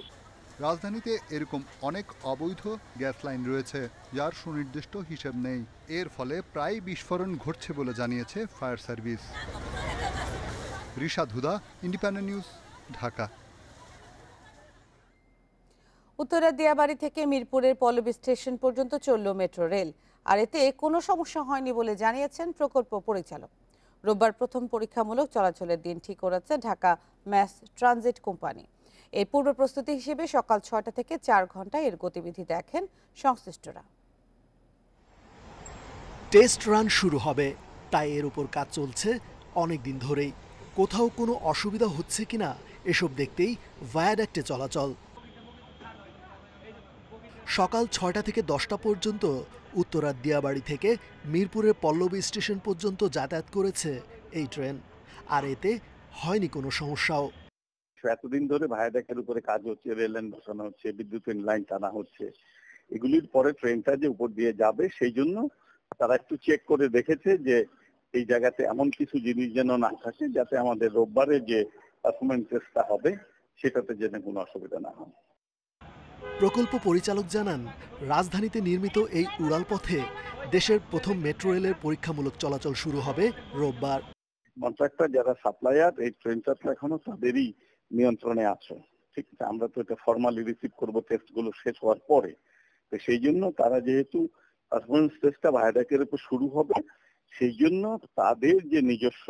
রাজধানীতে এরকম অনেক অবৈধ গ্যাস লাইন রয়েছে, যার সুনির্দিষ্ট হিসেব নেই। এর ফলে প্রায় বিস্ফোরণ ঘটছে বলে জানিয়েছে ফায়ার সার্ভিস। রিশাদ হুদা, ইন্ডিপেন্ডেন্ট নিউজ, ঢাকা। উত্তরা দিয়াবাড়ি থেকে মিরপুরের পল্লবী স্টেশন পর্যন্ত চলল মেট্রো রেল, আর এতে কোনো সমস্যা হয়নি বলে জানিয়েছেন প্রকল্প পরিচালক। রোববার প্রথম পরীক্ষামূলক চলাচলের দিন ঠিক করেছে ঢাকা ম্যাস ট্রানজিট কোম্পানি। এই পূর্ব প্রস্তুতি হিসেবে সকাল 6টা থেকে 4 ঘন্টায় এর গতিবিধি দেখেন সংশ্লিষ্টরা। টেস্ট রান শুরু হবে, তাই এর উপর কাজ চলছে অনেক দিন ধরেই। কোথাও কোনো অসুবিধা হচ্ছে কিনা এসব দেখতেই ভায়াডাক্টে চলাচল। সকাল 6টা থেকে 10টা পর্যন্ত উত্তরার দিয়াবাড়ি থেকে মিরপুরের পল্লবী স্টেশন পর্যন্ত যাতায়াত করেছে এই ট্রেন, আর এতে হয়নি কোনো সমস্যাও। এতদিন ধরে ভায়াডাক্টের উপরে কাজ হচ্ছে, রেল লাইন বসানো হচ্ছে, বিদ্যুৎ লাইন টানা হচ্ছে, এগুলির পরে ট্রেনটা যে উপর দিয়ে যাবে সেই জন্য তারা একটু চেক করে দেখেছে যে এই জায়গাতে এমন কিছু জিনিস যেন না থাকে, যাতে আমাদের রোববারে যে পারফরমেন্স টেস্টটা হবে সেটাতে যেন কোনো অসুবিধা না হয়। প্রকল্প পরিচালক জানান, রাজধানীতে নির্মিত এই উড়াল পথে দেশের প্রথম মেট্রো রেলের পরীক্ষামূলক চলাচল শুরু হবে রোববার। কন্ট্রাক্টর যারা সাপ্লায়ার, এই ট্রেনটা এখনো তাদেরই নিয়ন্ত্রণে আছে, ঠিক আছে। আমরা তো এটা ফর্মালি রিসিভ করবো টেস্টগুলো শেষ হওয়ার পরে, তো সেই জন্য তারা যেহেতু পারফরমেন্স টেস্টটা ভায়াডাক্টের উপর শুরু হবে, সেই জন্য তাদের যে নিজস্ব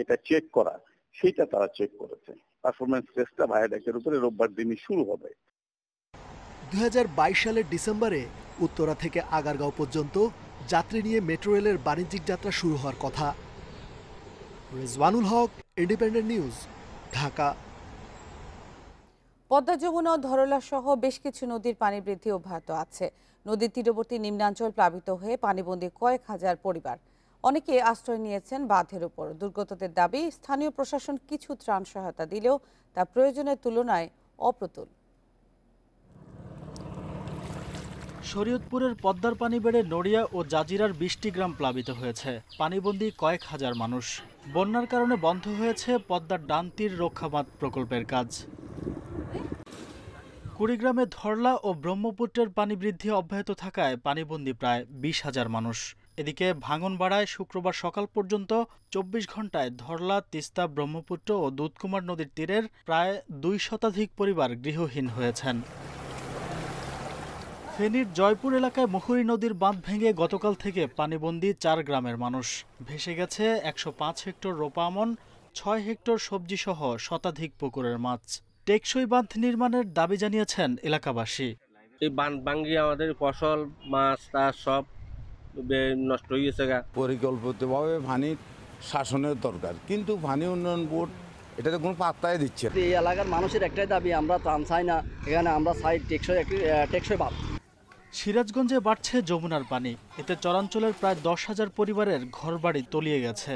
এটা চেক করা, সেইটা তারা চেক করেছে। পারফরমেন্স টেস্টটা ভায়াডাক্টের উপরে রোববার দিনই শুরু হবে। 2022 সালের ডিসেম্বরে উত্তরা থেকে আগারগাঁও পর্যন্ত যাত্রী নিয়ে মেট্রো রেলের বাণিজ্যিক যাত্রা শুরু হওয়ার কথা। রিজওয়ানুল হক, ইন্ডিপেন্ডেন্ট নিউজ, ঢাকা। পদ্মা, যমুনা ও ধরলা সহ বেশ কিছু নদীর পানি বৃদ্ধি অব্যাহত আছে। নদীর তীরবর্তী নিম্নাঞ্চল প্লাবিত হয়ে পানিবন্দী কয়েক হাজার পরিবার। অনেকে আশ্রয় নিয়েছেন বাঁধের উপর। দুর্গতদের দাবি, স্থানীয় প্রশাসন কিছু ত্রাণ সহায়তা দিলেও তা প্রয়োজনের তুলনায় অপ্রতুল। শরীয়তপুরের পদ্মার পানি বেড়ে নড়িয়া ও জাজিরার 20টি গ্রাম প্লাবিত হয়েছে। পানিবন্দী কয়েক হাজার মানুষ। বন্যার কারণে বন্ধ হয়েছে পদ্মার ডান তীর রক্ষাবাঁধ প্রকল্পের কাজ। কুড়িগ্রামে ধরলা ও ব্রহ্মপুত্রের পানি বৃদ্ধি অব্যাহত থাকায় পানিবন্দী প্রায় 20,000 মানুষ। এদিকে ভাঙনবাড়ায় শুক্রবার সকাল পর্যন্ত 24 ঘন্টায় ধরলা, তিস্তা, ব্রহ্মপুত্র ও দুধকুমার নদীর তীরের প্রায় 2 শতাধিক পরিবার গৃহহীন হয়েছেন। ফেনীর জয়পুর এলাকায় মুহুরী নদীর বাঁধ ভেঙে গতকাল থেকে পানিবন্দী 4 গ্রামের মানুষ। ভেসে গেছে 105 হেক্টর রোপা আমন, 6 হেক্টর সবজি সহ শতাধিক পুকুরের মাছ। টেকসই বাঁধ নির্মাণের দাবি জানিয়েছেন এলাকাবাসী। এই বাঁধ ভাঙিয়ে আমাদের ফসল, মাছ, টাছ সব নষ্ট হয়ে গেছে। পরিকল্পিতভাবে পানি শাসনের দরকার, কিন্তু পানি উন্নয়ন বোর্ড এটাতে কোনো পাত্তাই দিচ্ছে। এই এলাকার মানুষের একটাই দাবি, আমরা ত্রাণ চাই না, এখানে আমরা চাই টেকসই বাঁধ। সিরাজগঞ্জে বাড়ছে যমুনার পানি। এতে চরাঞ্চলের প্রায় 10,000 পরিবারের ঘরবাড়ি তলিয়ে গেছে।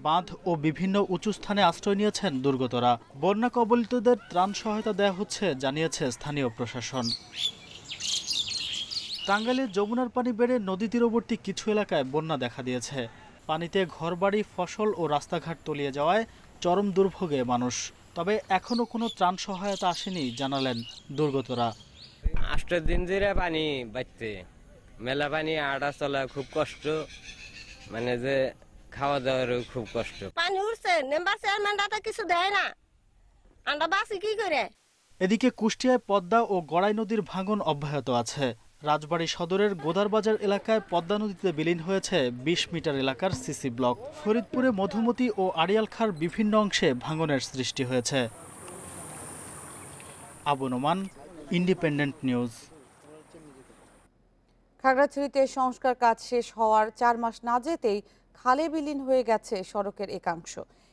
বাঁধ ও বিভিন্ন উঁচু স্থানে আশ্রয় নিয়েছেন দুর্গতরা। বন্যা কবলিতদের ত্রাণ সহায়তা দেওয়া হচ্ছে জানিয়েছে স্থানীয় প্রশাসন। টাঙ্গাইলে যমুনার পানি বেড়ে নদী তীরবর্তী কিছু এলাকায় বন্যা দেখা দিয়েছে। পানিতে ঘরবাড়ি, ফসল ও রাস্তাঘাট তলিয়ে যাওয়ায় চরম দুর্ভোগে মানুষ। তবে এখনো কোনো ত্রাণ সহায়তা আসেনি জানালেন দুর্গতরা। 8 দিন ধরে পানি বাড়ছে, মেলা পানি আটা চলা খুব কষ্ট, মানে যে খাওয়া দাওয়ারও খুব কষ্ট। পানি উঠছে, মেম্বার চেয়ারম্যানরা তো কিছু দেয় না, আমরা বাঁচি কি করে? এদিকে কুষ্টিয়ায় পদ্মা ও গড়াই নদীর ভাঙন অব্যাহত আছে। রাজবাড়ী সদরের গোদারবাজার এলাকায় পদ্মা নদীতে বিলীন হয়েছে ২০ মিটার এলাকার সিসি ব্লক। ফরিদপুরে মধুমতি ও আড়িয়ালখার বিভিন্ন অংশে ভাঙনের সৃষ্টি হয়েছে। Abu Noman, Independent News. খাগড়াছড়িতে সংস্কার কাজ শেষ হওয়ার ৪ মাস না যেতেই খালে বিলীন হয়ে গেছে সড়কের একাংশ।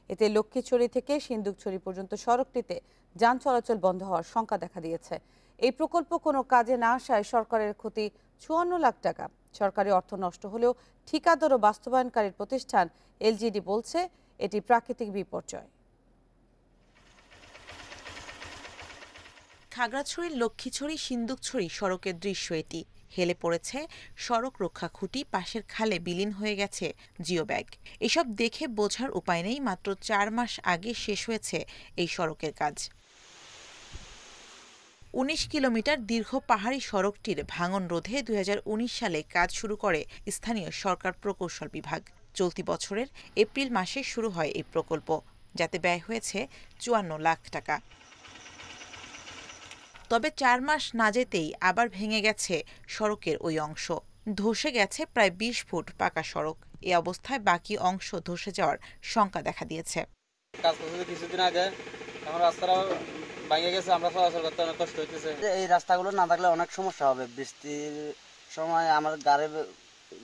এতে লক্ষ্মীছড়ি থেকে সিন্দুকছড়ি পর্যন্ত সড়কটিতে যান চলাচল বন্ধ হওয়ার শঙ্কা দেখা দিয়েছে। এই প্রকল্প কোনো কাজে না আসায় সরকারের ক্ষতি ৫৪ লাখ টাকা। সরকারি অর্থ নষ্ট হলেও ঠিকাদার ও বাস্তবায়নকারী প্রতিষ্ঠান এলজিডি বলছে এটি প্রাকৃতিক বিপর্যয়। খাগড়াছড়ির লক্ষ্মীছড়ি সিন্দুকছড়ি সড়কের দৃশ্য এটি। হেলে পড়েছে সড়ক রক্ষা খুঁটি, পাশের খালে বিলীন হয়ে গেছে জিও ব্যাগ। এসব দেখে বোঝার উপায় নেই মাত্র ৪ মাস আগে শেষ হয়েছে এই সড়কের কাজ। ১৯ কিলোমিটার দীর্ঘ পাহাড়ি সড়কটির ভাঙন রোধে ২০১৯ সালে কাজ শুরু করে স্থানীয় সরকার প্রকৌশল বিভাগ। চলতি বছরের এপ্রিল মাসে শুরু হয় এই প্রকল্প, যাতে ব্যয় হয়েছে ৫৪ লাখ টাকা। তবে ৪ মাস না যেতেই আবার ভেঙে গেছে সড়কের ওই অংশ। ধসে গেছে প্রায় ২০ ফুট পাকা সড়ক। এ অবস্থায় বাকি অংশ ধসে যাওয়ার শঙ্কা দেখা দিয়েছে। কাজ করতে কিছুদিন আগে এখন রাস্তাটা ভেঙে গেছে, আমরা চলাচল করতে অনেক কষ্ট হইতেছে। এই রাস্তাগুলো না থাকলে অনেক সমস্যা হবে। বৃষ্টির সময় আমার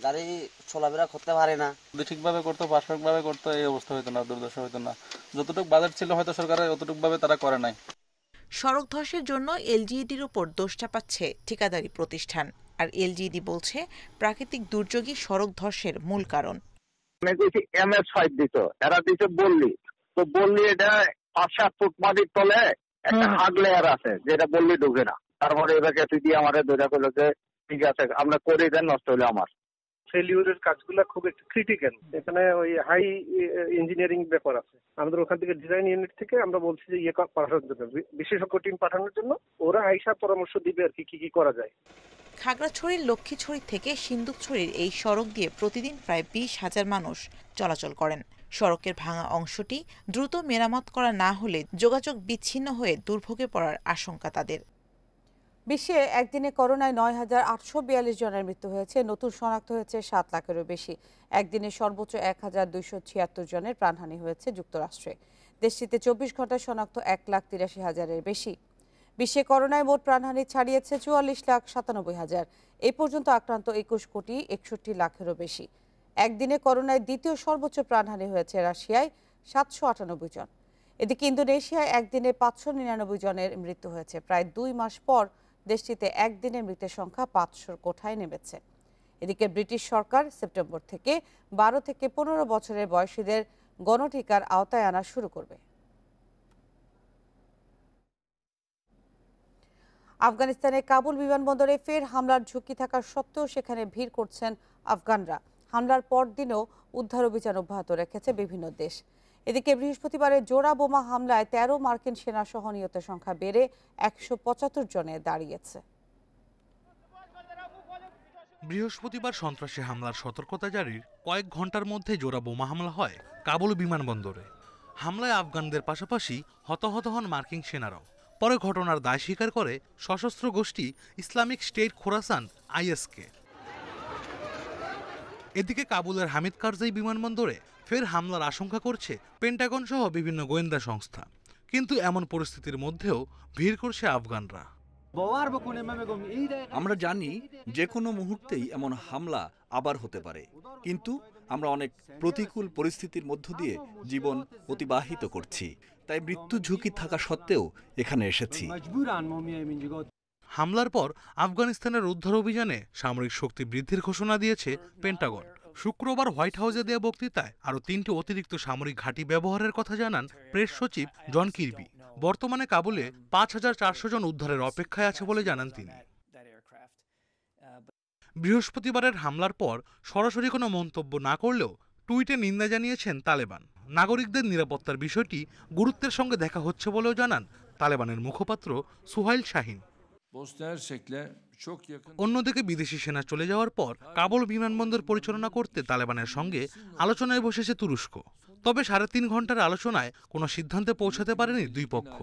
গাড়ি চলাফেরা করতে পারে না। ঠিকভাবে করতো, পারফেক্টভাবে করতো, এই অবস্থা হইতো না, দুর্দশা হইতো না। যতটুকু বাজেট ছিল হয়তো সরকারের, অতটুকু ভাবে তারা করে নাই। সড়ক ধসের জন্য এলজিইডির উপর দোষ চাপাচ্ছে ঠিকাদারি প্রতিষ্ঠান। আর এলজিইডি বলছে প্রাকৃতিক দুর্যোগই সড়ক ধসের মূল কারণ। MS5 দিত, এরা দিতে বললি তো, বললি এটা ৫-৭ ফুট মাটির তলে একটা হাগ লেয়ার আছে যেটা বললি ঢুকে না। তারপরে এটাকে তুই আমাদের ধরে করলো যে ঠিক আছে আমরা করে দেন, নষ্ট হলে আমার। ফেলিউরের কাজগুলো খুব একটু ক্রিটিক্যাল, এখানে ওই হাই ইঞ্জিনিয়ারিং ব্যাপার আছে। আমাদের ওখান থেকে ডিজাইন ইউনিট থেকে আমরা বলছি যে ইয়ে পাঠানোর জন্য, বিশেষজ্ঞ টিম পাঠানোর জন্য, ওরা আইসা পরামর্শ দিবে আর কি করা যায়। খাগড়াছড়ির লক্ষ্মীছড়ি থেকে সিন্দুকছড়ির এই সড়ক দিয়ে প্রতিদিন প্রায় ২০,০০০ মানুষ চলাচল করেন। সড়কের ভাঙা অংশটি দ্রুত মেরামত করা না হলে যোগাযোগ বিচ্ছিন্ন হয়ে দুর্ভোগে পড়ার আশঙ্কা তাদের। বিশ্বে একদিনে করোনায় ৯,৮৪২ জনের মৃত্যু হয়েছে। নতুন শনাক্ত হয়েছে ৭ লাখেরও বেশি। একদিনে সর্বোচ্চ ১,২৭৬ জনের প্রাণহানি হয়েছে যুক্তরাষ্ট্রে। দেশটিতে ২৪ ঘন্টায় শনাক্ত ১,৮৩,০০০-এর বেশি। বিশ্বে করোনায় মোট প্রাণহানি ছাড়িয়েছে ৪৪,৯৭,০০০। এই পর্যন্ত আক্রান্ত ২১,৬১,০০,০০০ বেশি। একদিনে করোনায় দ্বিতীয় সর্বোচ্চ প্রাণহানি হয়েছে রাশিয়ায় ৭৯৮ জন। এদিকে ইন্দোনেশিয়ায় একদিনে ৫৯৯ জনের মৃত্যু হয়েছে। প্রায় ২ মাস পর দেশটিতে একদিনে মৃতের সংখ্যা ৫০০ কোঠায় নেমেছে। এদিকে ব্রিটিশ সরকার সেপ্টেম্বর থেকে ১২ থেকে ১৫ বছরের বয়সীদের গণটিকার আওতায় আনা শুরু করবে। আফগানিস্তানের কাবুল বিমানবন্দরে ফের হামলার ঝুঁকি থাকা সত্ত্বেও সেখানে ভিড় করছেন আফগানরা। হামলার পরদিনও উদ্ধার অভিযান অব্যাহত রেখেছে বিভিন্ন দেশ। এদিকে বৃহস্পতিবারের জোড়া বোমা হামলায় ১৩ মার্কিন সেনা সহ নিহতের সংখ্যা বেড়ে ১৭৫ জনে দাঁড়িয়েছে। বৃহস্পতিবার সন্ত্রাসী হামলার সতর্কতা জারির কয়েক ঘন্টার মধ্যে জোড়া বোমা হামলা হয় কাবুল বিমানবন্দরে। হামলায় আফগানদের পাশাপাশি হতাহত হন মার্কিন সেনারাও। পরে ঘটনার দায় স্বীকার করে সশস্ত্র গোষ্ঠী ইসলামিক স্টেট খোরাসান ISK। এদিকে কাবুলের হামিদ কারজাই বিমানবন্দরে ফের হামলার আশঙ্কা করছে পেন্টাগন সহ বিভিন্ন গোয়েন্দা সংস্থা। কিন্তু এমন পরিস্থিতির মধ্যেও ভিড় করছে আফগানরা। আমরা জানি যে কোনো মুহূর্তেই এমন হামলা আবার হতে পারে, কিন্তু আমরা অনেক প্রতিকূল পরিস্থিতির মধ্য দিয়ে জীবন অতিবাহিত করছি, তাই মৃত্যু ঝুঁকি থাকা সত্ত্বেও এখানে এসেছি। হামলার পর আফগানিস্তানের উদ্ধার অভিযানে সামরিক শক্তি বৃদ্ধির ঘোষণা দিয়েছে পেন্টাগন। শুক্রবার হোয়াইট হাউসে দেয়া বক্তৃতায় আরও ৩টি অতিরিক্ত সামরিক ঘাঁটি ব্যবহারের কথা জানান প্রেস সচিব জন কির্বি। বর্তমানে কাবুলে ৫,৪০০ জন উদ্ধারের অপেক্ষায় আছে বলে জানান তিনি। বৃহস্পতিবারের হামলার পর সরাসরি কোনো মন্তব্য না করলেও টুইটে নিন্দা জানিয়েছেন তালেবান। নাগরিকদের নিরাপত্তার বিষয়টি গুরুত্বের সঙ্গে দেখা হচ্ছে বলেও জানান তালেবানের মুখপাত্র সুহাইল শাহিন। অন্যদিকে বিদেশি সেনা চলে যাওয়ার পর কাবুল বিমানবন্দর পরিচালনা করতে তালেবানের সঙ্গে আলোচনায় বসেছে তুরস্ক। তবে 3.5 ঘন্টার আলোচনায় কোনো সিদ্ধান্তে পৌঁছাতে পারেনি দুই পক্ষ।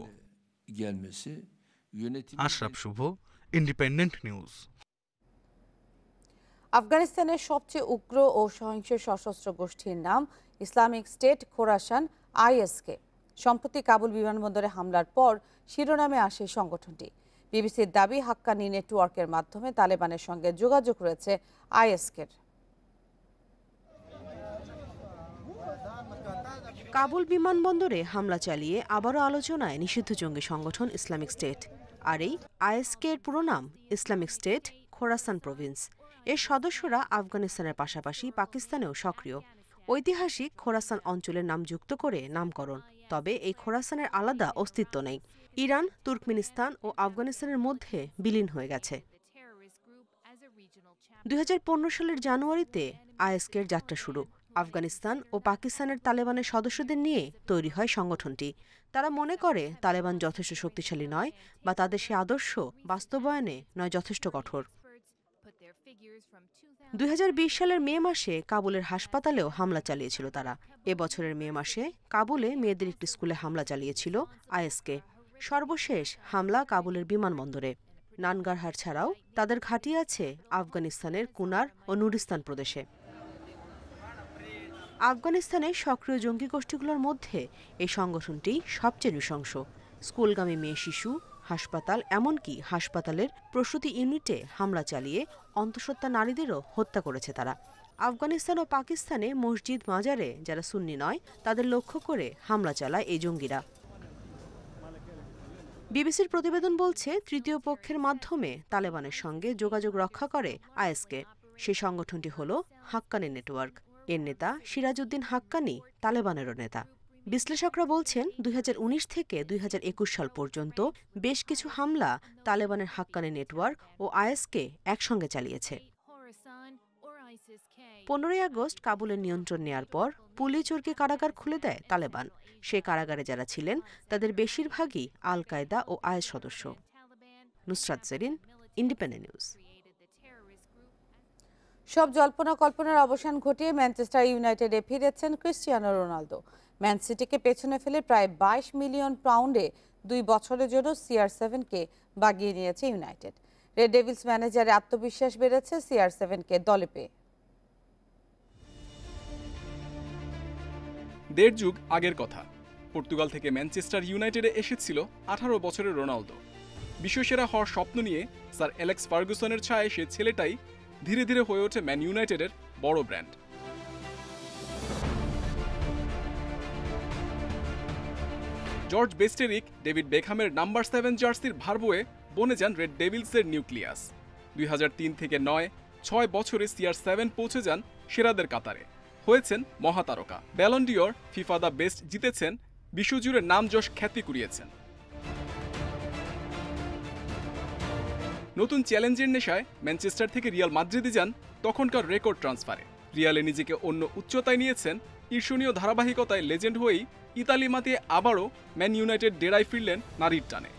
আশরাফ শুভ, ইন্ডিপেন্ডেন্ট নিউজ। আফগানিস্তানের সবচেয়ে উগ্র ও সহিংস সশস্ত্র গোষ্ঠীর নাম ইসলামিক স্টেট খোরাসান আইএসকে। সম্প্রতি কাবুল বিমানবন্দরে হামলার পর শিরোনামে আসে সংগঠনটি। বিবিসির দাবি, হাক্কানি নেটওয়ার্কের মাধ্যমে তালেবানের সঙ্গে যোগাযোগ রয়েছে আইএসকের। কাবুল বিমানবন্দরে হামলা চালিয়ে আবারও আলোচনায় নিষিদ্ধ জঙ্গি সংগঠন ইসলামিক স্টেট। আর এই আইএসকে এর পুরো নাম ইসলামিক স্টেট খোরাসান প্রভিন্স। এর সদস্যরা আফগানিস্তানের পাশাপাশি পাকিস্তানেও সক্রিয়। ঐতিহাসিক খোরাসান অঞ্চলের নাম যুক্ত করে নামকরণ। তবে এই খোরাসানের আলাদা অস্তিত্ব নেই। ইরান, তুর্কমেনিস্তান ও আফগানিস্তানের মধ্যে বিলীন হয়ে গেছে। 2015 সালের জানুয়ারিতে আইএসকে এর যাত্রা শুরু। আফগানিস্তান ও পাকিস্তানের তালেবানের সদস্যদের নিয়ে তৈরি হয় সংগঠনটি। তারা মনে করে তালেবান যথেষ্ট শক্তিশালী নয় বা তাদের সে আদর্শ বাস্তবায়নে নয় যথেষ্ট কঠোর। 2020 সালের মে মাসে কাবুলের হাসপাতালেও হামলা চালিয়েছিল তারা। এবছরের মে মাসে কাবুলে মেয়েদের একটি স্কুলে হামলা চালিয়েছিল আইএসকে। সর্বশেষ হামলা কাবুলের বিমানবন্দরে। নানগারহার ছাড়াও তাদের ঘাঁটি আছে আফগানিস্তানের কুনার ও নুরিস্তান প্রদেশে। আফগানিস্তানের সক্রিয় জঙ্গি গোষ্ঠীগুলোর মধ্যে এই সংগঠনটি সবচেয়ে নৃশংস। স্কুলগামী মেয়ে শিশু, হাসপাতাল, এমনকি হাসপাতালের প্রসূতি ইউনিটে হামলা চালিয়ে অন্তঃসত্ত্বা নারীদেরও হত্যা করেছে তারা। আফগানিস্তান ও পাকিস্তানে মসজিদ, মাজারে যারা সুন্নি নয় তাদের লক্ষ্য করে হামলা চালায় এই জঙ্গিরা। বিবিসির প্রতিবেদন বলছে, তৃতীয় পক্ষের মাধ্যমে তালেবানের সঙ্গে যোগাযোগ রক্ষা করে আইএসকে। সেই সংগঠনটি হল হাক্কানি নেটওয়ার্ক। এর নেতা সিরাজউদ্দিন হাক্কানি তালেবানেরও নেতা। বিশ্লেষকরা বলছেন 2019 থেকে 2021 সাল পর্যন্ত বেশ কিছু হামলা তালেবানের হাক্কানি নেটওয়ার্ক ও আইএসকে একসঙ্গে চালিয়েছে। 15 আগস্ট কাবুলের নিয়ন্ত্রণ নেয়ার পর পুলিচর্কি কারাগার খুলে দেয় তালেবান। সে কারাগারে যারা ছিলেন তাদের বেশিরভাগই আল কায়দা ও আইএস সদস্য। Nusrat Jerin, Independent News. সব জল্পনা কল্পনার অবসান ঘটিয়ে ম্যানচেস্টার ইউনাইটেডে ফিরেছেন ক্রিস্টিয়ানো রোনালদো। ম্যান সিটিকে পেছনে ফেলে প্রায় 22 মিলিয়ন পাউন্ডে 2 বছরের জন্য CR7-কে বাগিয়ে নিয়েছে ইউনাইটেড। রেড ডেভিলস ম্যানেজারের আত্মবিশ্বাস বেড়েছে CR7-কে দলে পেয়ে। 1.5 যুগ আগের কথা, পর্তুগাল থেকে ম্যানচেস্টার ইউনাইটেডে এসেছিল 18 বছরের রোনালদো। বিশ্বসেরা হওয়ার স্বপ্ন নিয়ে স্যার অ্যালেক্স ফার্গুসনের ছায়ায় সে ছেলেটাই ধীরে ধীরে হয়ে ওঠে ম্যান ইউনাইটেডের বড় ব্র্যান্ড। জর্জ বেস্টেরিক ডেভিড বেকহামের নাম্বার 7 জার্সির ভার বয়ে বনে যান রেড ডেভিলসের নিউক্লিয়াস। 2003 থেকে 6 বছরে CR7 পৌঁছে যান সেরাদের কাতারে। হয়েছেন মহাতারকা, Ballon d'Or, FIFA the best জিতেছেন, বিশ্বজুড়ে নাম যশ খ্যাতি কুড়িয়েছেন। নতুন চ্যালেঞ্জের নেশায় ম্যানচেস্টার থেকে রিয়াল মাদ্রিদে যান তখনকার রেকর্ড ট্রান্সফারে। রিয়ালে নিজেকে অন্য উচ্চতায় নিয়েছেন, ঈর্ষণীয় ধারাবাহিকতায় লেজেন্ড হয়েই ইতালি মাতিয়ে আবারও ম্যান ইউনাইটেড ডেরায় ফিরলেন নারীর টানে।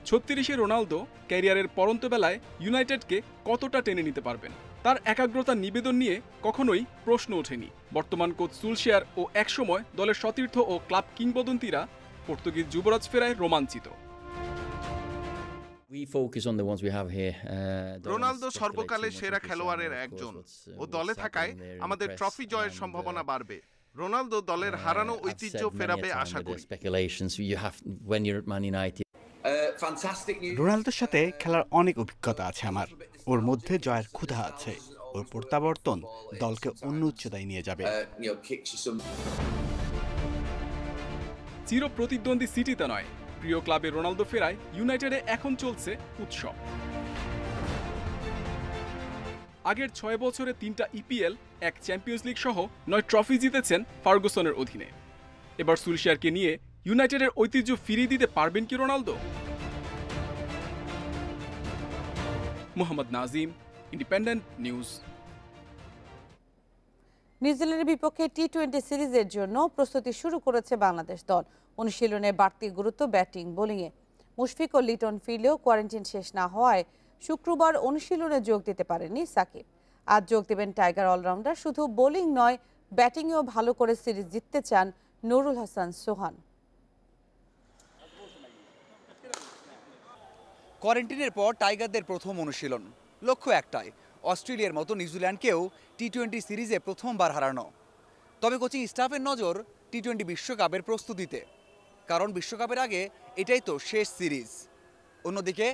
36-এ রোনালদো ক্যারিয়ারের পরন্ত বেলায় ইউনাইটেডকে কতটা টেনে নিতে পারবেন তার একাগ্রতার নিবেদন নিয়ে কখনোই প্রশ্ন ওঠেনি। বর্তমান কোচ সুলশেয়ার ও একসময় দলের সতীর্থ ও ক্লাব কিংবদন্তিরা পর্তুগিজ যুবরাজ ফেরায় রোমাঞ্চিত। রোনালদো সর্বকালের সেরা খেলোয়াড়ের একজন। ও দলে থাকায় আমাদের ট্রফি জয়ের সম্ভাবনা বাড়বে। রোনালদো দলের হারানো ঐতিহ্য ফেরাবে আশা করি। রোনালদোর সাথে খেলার অনেক অভিজ্ঞতা আছে আমার। ওর মধ্যে জয়ের ক্ষুধা আছে। ওর প্রত্যাবর্তন দলকে অন্য উচ্চতায় নিয়ে যাবে। চির প্রতিদ্বন্দ্বী সিটিতে নয়, প্রিয় ক্লাবে রোনালদো ফেরায় ইউনাইটেডে এখন চলছে উৎসব। আগের 6 বছরে 3টা EPL, 1 চ্যাম্পিয়ন্স লিগ সহ 9 ট্রফি জিতেছেন ফার্গুসনের অধীনে। এবার সুলশেয়ারকে নিয়ে ইউনাইটেডের ঐতিহ্য ফিরিয়ে দিতে পারবেন কি Ronaldo? Mohammad Nazim, independent news. নিউজিল্যান্ডের বিপক্ষে টি-20 সিরিজের জন্য প্রস্তুতি শুরু করেছে বাংলাদেশ দল। অনুশীলনে বাড়তি গুরুত্ব ব্যাটিং বোলিংয়ে। মুশফিক ও লিটন ফিরলেও কোয়ারেন্টাইন শেষ না হওয়ায় শুক্রবার অনুশীলনে যোগ দিতে পারেননি সাকিব। আজ যোগ দেবেন টাইগার অলরাউন্ডার। শুধু বোলিং নয়, ব্যাটিংয়েও ভালো করে সিরিজ জিততে চান নুরুল হাসান সোহান। কোয়ারেন্টাইনের পর টাইগারদের প্রথম অনুশীলন, লক্ষ্য একটাই, অস্ট্রেলিয়ার মতো নিউজিল্যান্ডকেও টি-20 সিরিজে প্রথমবার হারানো। তবে কোচিং স্টাফের নজর টি-20 বিশ্বকাপের প্রস্তুতিতে, কারণ বিশ্বকাপের আগে এটাই তো শেষ সিরিজ। অন্যদিকে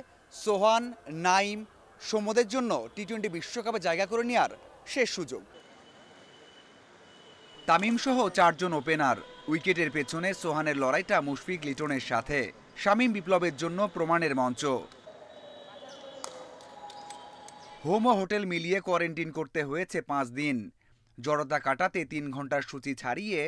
সোহান, নাইম, সৌম্যদের জন্য টি-20 বিশ্বকাপে জায়গা করে নেওয়ার শেষ সুযোগ। তামিম সহ 4 জন ওপেনার, উইকেটের পেছনে সোহানের লড়াইটা মুশফিক লিটনের সাথে। শামীম বিপ্লবের জন্য প্রমাণের মঞ্চ। হোম ও হোটেল মিলিয়ে কোয়ারেন্টাইন করতে হয়েছে 5 দিন। জড়তা কাটাতে 3 ঘন্টার সূচি ছাড়িয়ে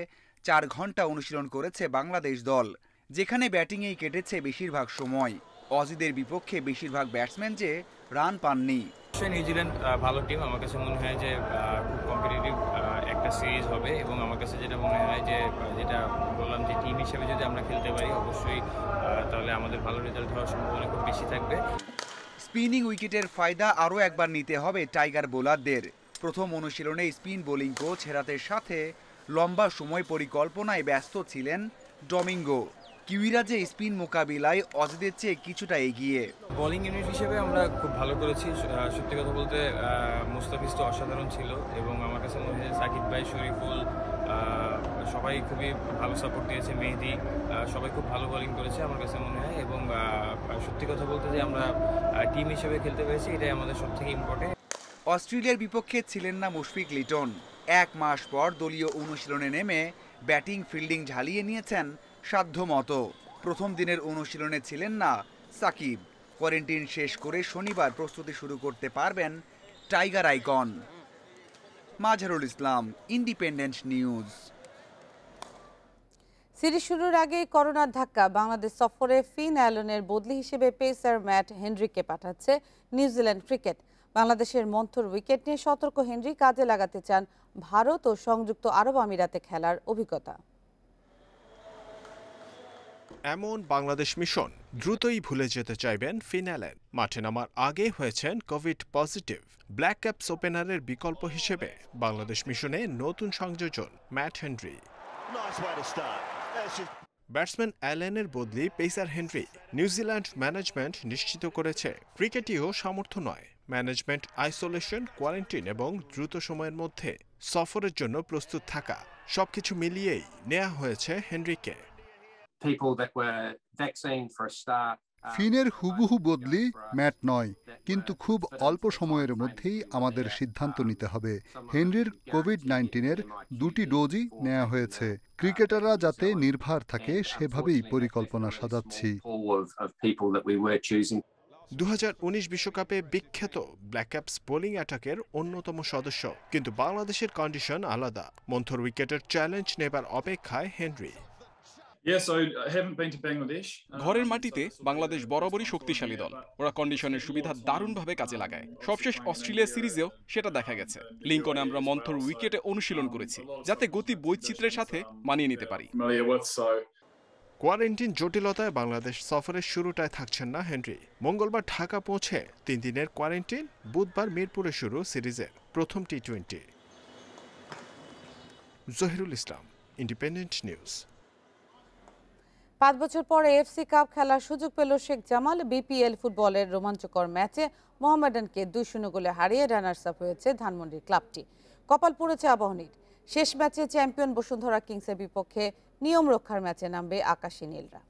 4 ঘন্টা অনুশীলন করেছে বাংলাদেশ দল, যেখানে ব্যাটিংয়েই কেটেছে বেশিরভাগ সময়। অজিদের বিপক্ষে বেশিরভাগ ব্যাটসম্যান যে রান পাননি। নিউজিল্যান্ড ভালো টিম, আমার কাছে মনে হয় যে খুব কম্পিটিটিভ একটা সিরিজ হবে, এবং আমার কাছে যেটা মনে হয় যে যেটা বললাম যে টিম হিসেবে যদি আমরা খেলতে পারি অবশ্যই তাহলে আমাদের ভালো রেজাল্ট হওয়ার সম্ভাবনা খুব বেশি থাকবে। স্পিনিং উইকেটের ফায়দা আরও একবার নিতে হবে টাইগার বোলারদের। প্রথম অনুশীলনে স্পিন বোলিং কোচ হেরাতের সাথে লম্বা সময় পরিকল্পনায় ব্যস্ত ছিলেন ডমিঙ্গো। কিউইরা যে স্পিন মোকাবিলায় অজিদের চেয়ে কিছুটা এগিয়ে। বোলিং ইউনিট হিসেবে আমরা খুব ভালো করেছি, সত্যি কথা বলতে মুস্তাফিজ তো অসাধারণ ছিল, এবং আমার কাছে মনে হয় সাকিব ভাই, শরীফুল সবাই খুবই ভালো সাপোর্ট দিয়েছে, মেহেদি সবাই খুব ভালো বোলিং করেছে আমার কাছে মনে হয়, এবং সত্যি কথা বলতে যে আমরা টিম হিসেবে খেলতে পেরেছি এটাই আমাদের সবথেকে ইম্পর্টেন্ট। অস্ট্রেলিয়ার বিপক্ষে ছিলেন না মুশফিক লিটন। 1 মাস পর দলীয় অনুশীলনে নেমে ব্যাটিং ফিল্ডিং ঝালিয়ে নিয়েছেন সাধ্যমতো। প্রথম দিনের অনুশীলনে ছিলেন না সাকিব। কোয়ারেন্টাইন শেষ করে শনিবার প্রস্তুতি শুরু করতে পারবেন tiger icon. Mazharul Islam, independent news. Series শুরুর আগে করোনার ধাক্কা বাংলাদেশ সফরে ফিন অ্যালনের বদলি হিসেবে পেসার ম্যাট হেনরিকে পাঠাচ্ছে নিউজিল্যান্ড ক্রিকেট। বাংলাদেশের মন্থর উইকেট নিয়ে সতর্ক হেনরি কাজে লাগাতে চান ভারত ও সংযুক্ত আরব আমিরাতে খেলার অভিজ্ঞতা। এমন বাংলাদেশ মিশন দ্রুতই ভুলে যেতে চাইবেন ফিন অ্যালেন। মাঠে নামার আগে হয়েছেন কোভিড পজিটিভ। ব্ল্যাক ক্যাপস ওপেনারের বিকল্প হিসেবে বাংলাদেশ মিশনে নতুন সংযোজন ম্যাট হেনরি। ব্যাটসম্যান অ্যালেনের বদলি পেসার হেনরি। নিউজিল্যান্ড ম্যানেজমেন্ট নিশ্চিত করেছে ক্রিকেটেও সামর্থ্য নয়, ম্যানেজমেন্ট আইসোলেশন, কোয়ারেন্টাইন এবং দ্রুত সময়ের মধ্যে সফরের জন্য প্রস্তুত থাকা, সবকিছু মিলিয়েই নেওয়া হয়েছে হেনরিকে। ফিনের হুবহু বদলি ম্যাট নয়, কিন্তু খুব অল্প সময়ের মধ্যেই আমাদের সিদ্ধান্ত নিতে হবে। হেনরির কোভিড-19-এর 2টি ডোজই নেওয়া হয়েছে। ক্রিকেটাররা যাতে নির্ভর থাকে সেভাবেই পরিকল্পনা সাজাচ্ছি। 2019 বিশ্বকাপে বিখ্যাত ব্ল্যাক ক্যাপস বোলিং অ্যাটাকের অন্যতম সদস্য, কিন্তু বাংলাদেশের কন্ডিশন আলাদা। মন্থর উইকেটের চ্যালেঞ্জ নেবার অপেক্ষায় হেনরি। ঘরের মাটিতে বাংলাদেশ বরাবরই শক্তিশালী দল, ওরা কন্ডিশনের সুবিধা দারুণভাবে কাজে লাগায়। সবশেষ অস্ট্রেলিয়া সিরিজেও সেটা দেখা গেছে। লিঙ্কনে আমরা মন্থর উইকেটে অনুশীলন করেছি যাতে গতি বৈচিত্র্যের সাথে মানিয়ে নিতে পারি। কোয়ারেন্টাইন জটিলতায় বাংলাদেশ সফরের শুরুটায় থাকছেন না হেনরি। মঙ্গলবার ঢাকা পৌঁছে 3 দিনের কোয়ারেন্টাইন, বুধবার মিরপুরে শুরু সিরিজের প্রথম টি-20। জহিরুল ইসলাম, ইন্ডিপেন্ডেন্ট নিউজ। 5 বছর পরে এফসি কাপ খেলার সুযোগ পেল শেখ জামাল। বিপিএল ফুটবলের রোমাঞ্চকর ম্যাচে মোহামেডানকে 2-0 গোলে হারিয়ে রানার্স আপ হয়েছে ধানমন্ডির ক্লাবটি। কপাল পুড়েছে আবাহনীর। শেষ ম্যাচে চ্যাম্পিয়ন বসুন্ধরা কিংসের বিপক্ষে নিয়ম রক্ষার ম্যাচে নামবে আকাশী নীলরা।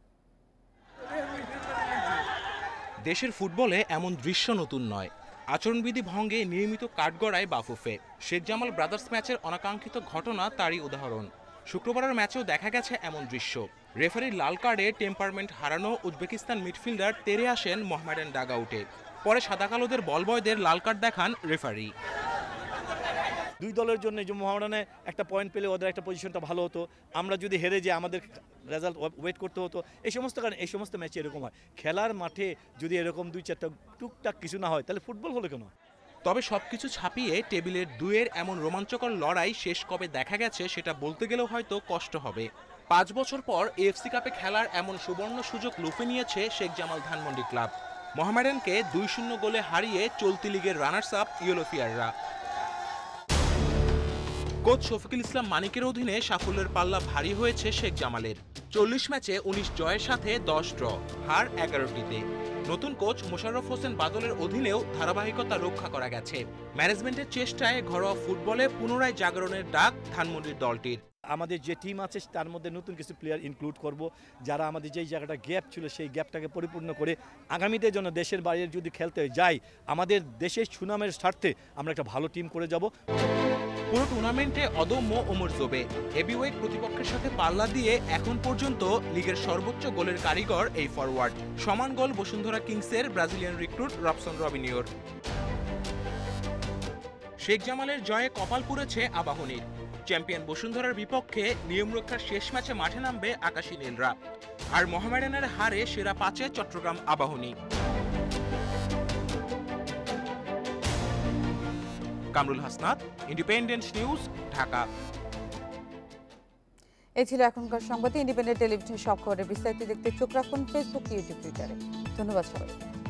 দেশের ফুটবলে এমন দৃশ্য নতুন নয়। আচরণবিধি ভঙ্গে নিয়মিত কাঠগড়ায় বাফুফে। শেখ জামাল ব্রাদার্স ম্যাচের অনাকাঙ্ক্ষিত ঘটনা তারই উদাহরণ। শুক্রবারের ম্যাচেও দেখা গেছে এমন দৃশ্য। রেফারির লাল কার্ডে টেম্পারমেন্ট হারানো উজবেকিস্তান মিডফিল্ডার তেরে আসেন মোহামেডান ডাগআউটে। পরে সাদা কালোদের বলবয়দের লাল কার্ড দেখান রেফারি। দুই দলের জন্য যে মোহামেডানে একটা পয়েন্ট পেলে ওদের একটা পজিশনটা ভালো হতো, আমরা যদি হেরে যে আমাদের রেজাল্ট ওয়েট করতে হতো। এই সমস্ত কারণে এই সমস্ত ম্যাচে এরকম হয়। খেলার মাঠে যদি এরকম 2-4টা টুকটাক কিছু না হয় তাহলে ফুটবল হলো কেন? তবে সবকিছু ছাপিয়ে টেবিলের 2-এর এমন রোমাঞ্চকর লড়াই শেষ কবে দেখা গেছে সেটা বলতে গেলেও হয়তো কষ্ট হবে। 5 বছর পর এএফসি কাপে খেলার এমন সুবর্ণ সুযোগ লুফে নিয়েছে শেখ জামাল ধানমন্ডি ক্লাব। মোহামেডানকে 2-0 গোলে হারিয়ে চলতি লিগের runners up ইয়েলোফিয়াররা। Coach Shafiqul Islam মানিকের অধীনে সাফল্যের পাল্লা ভারী হয়েছে শেখ জামালের। 40 ম্যাচে 19 জয়ের সাথে 10 ড্র, হার 11টিতে। নতুন কোচ মোশাররফ হোসেন বাদলের অধীনেও ধারাবাহিকতা রক্ষা করা গেছে। ম্যানেজমেন্টের চেষ্টায় ঘরোয়া ফুটবলে পুনরায় জাগরণের ডাক ধানমন্ডির দলটির। আমাদের যে টিম আছে তার মধ্যে নতুন কিছু প্লেয়ার ইনক্লুড করব, যারা আমাদের যেই জায়গাটা গ্যাপ ছিল সেই গ্যাপটাকে পরিপূর্ণ করে আগামীতে যেন দেশের বাইরে যদি খেলতে যাই আমাদের দেশের সুনামের স্বার্থে আমরা একটা ভালো টিম করে যাব। পুরো টুর্নামেন্টে অদম্য ওমর জোবে হেভিওয়েট প্রতিপক্ষের সাথে পাল্লা দিয়ে এখন পর্যন্ত লিগের সর্বোচ্চ গোলের কারিগর এই ফরওয়ার্ড। সমান গোল বসুন্ধরা কিংসের ব্রাজিলিয়ান রিক্রুট রবসন রবিনিওর। শেখ জামালের জয়ে কপাল পুড়েছে আবাহনীর। চ্যাম্পিয়ন বসুন্ধরার বিপক্ষে নিয়মরক্ষার শেষ ম্যাচে মাঠে নামবে আকাশী নীলরা। আর মোহামেডানের হারে সেরা 5-এ চট্টগ্রাম আবাহনী। Kamrul Hasnat, Independent News, Dhaka. এই ছিল এখনকার সংবাদে। ইন্ডিপেন্ডেন্ট টেলিভিশন সব খবরের বিস্তারিত দেখতে চোখ রাখুন ফেসবুক, ইউটিউব, টুইটারে। ধন্যবাদ সবাইকে।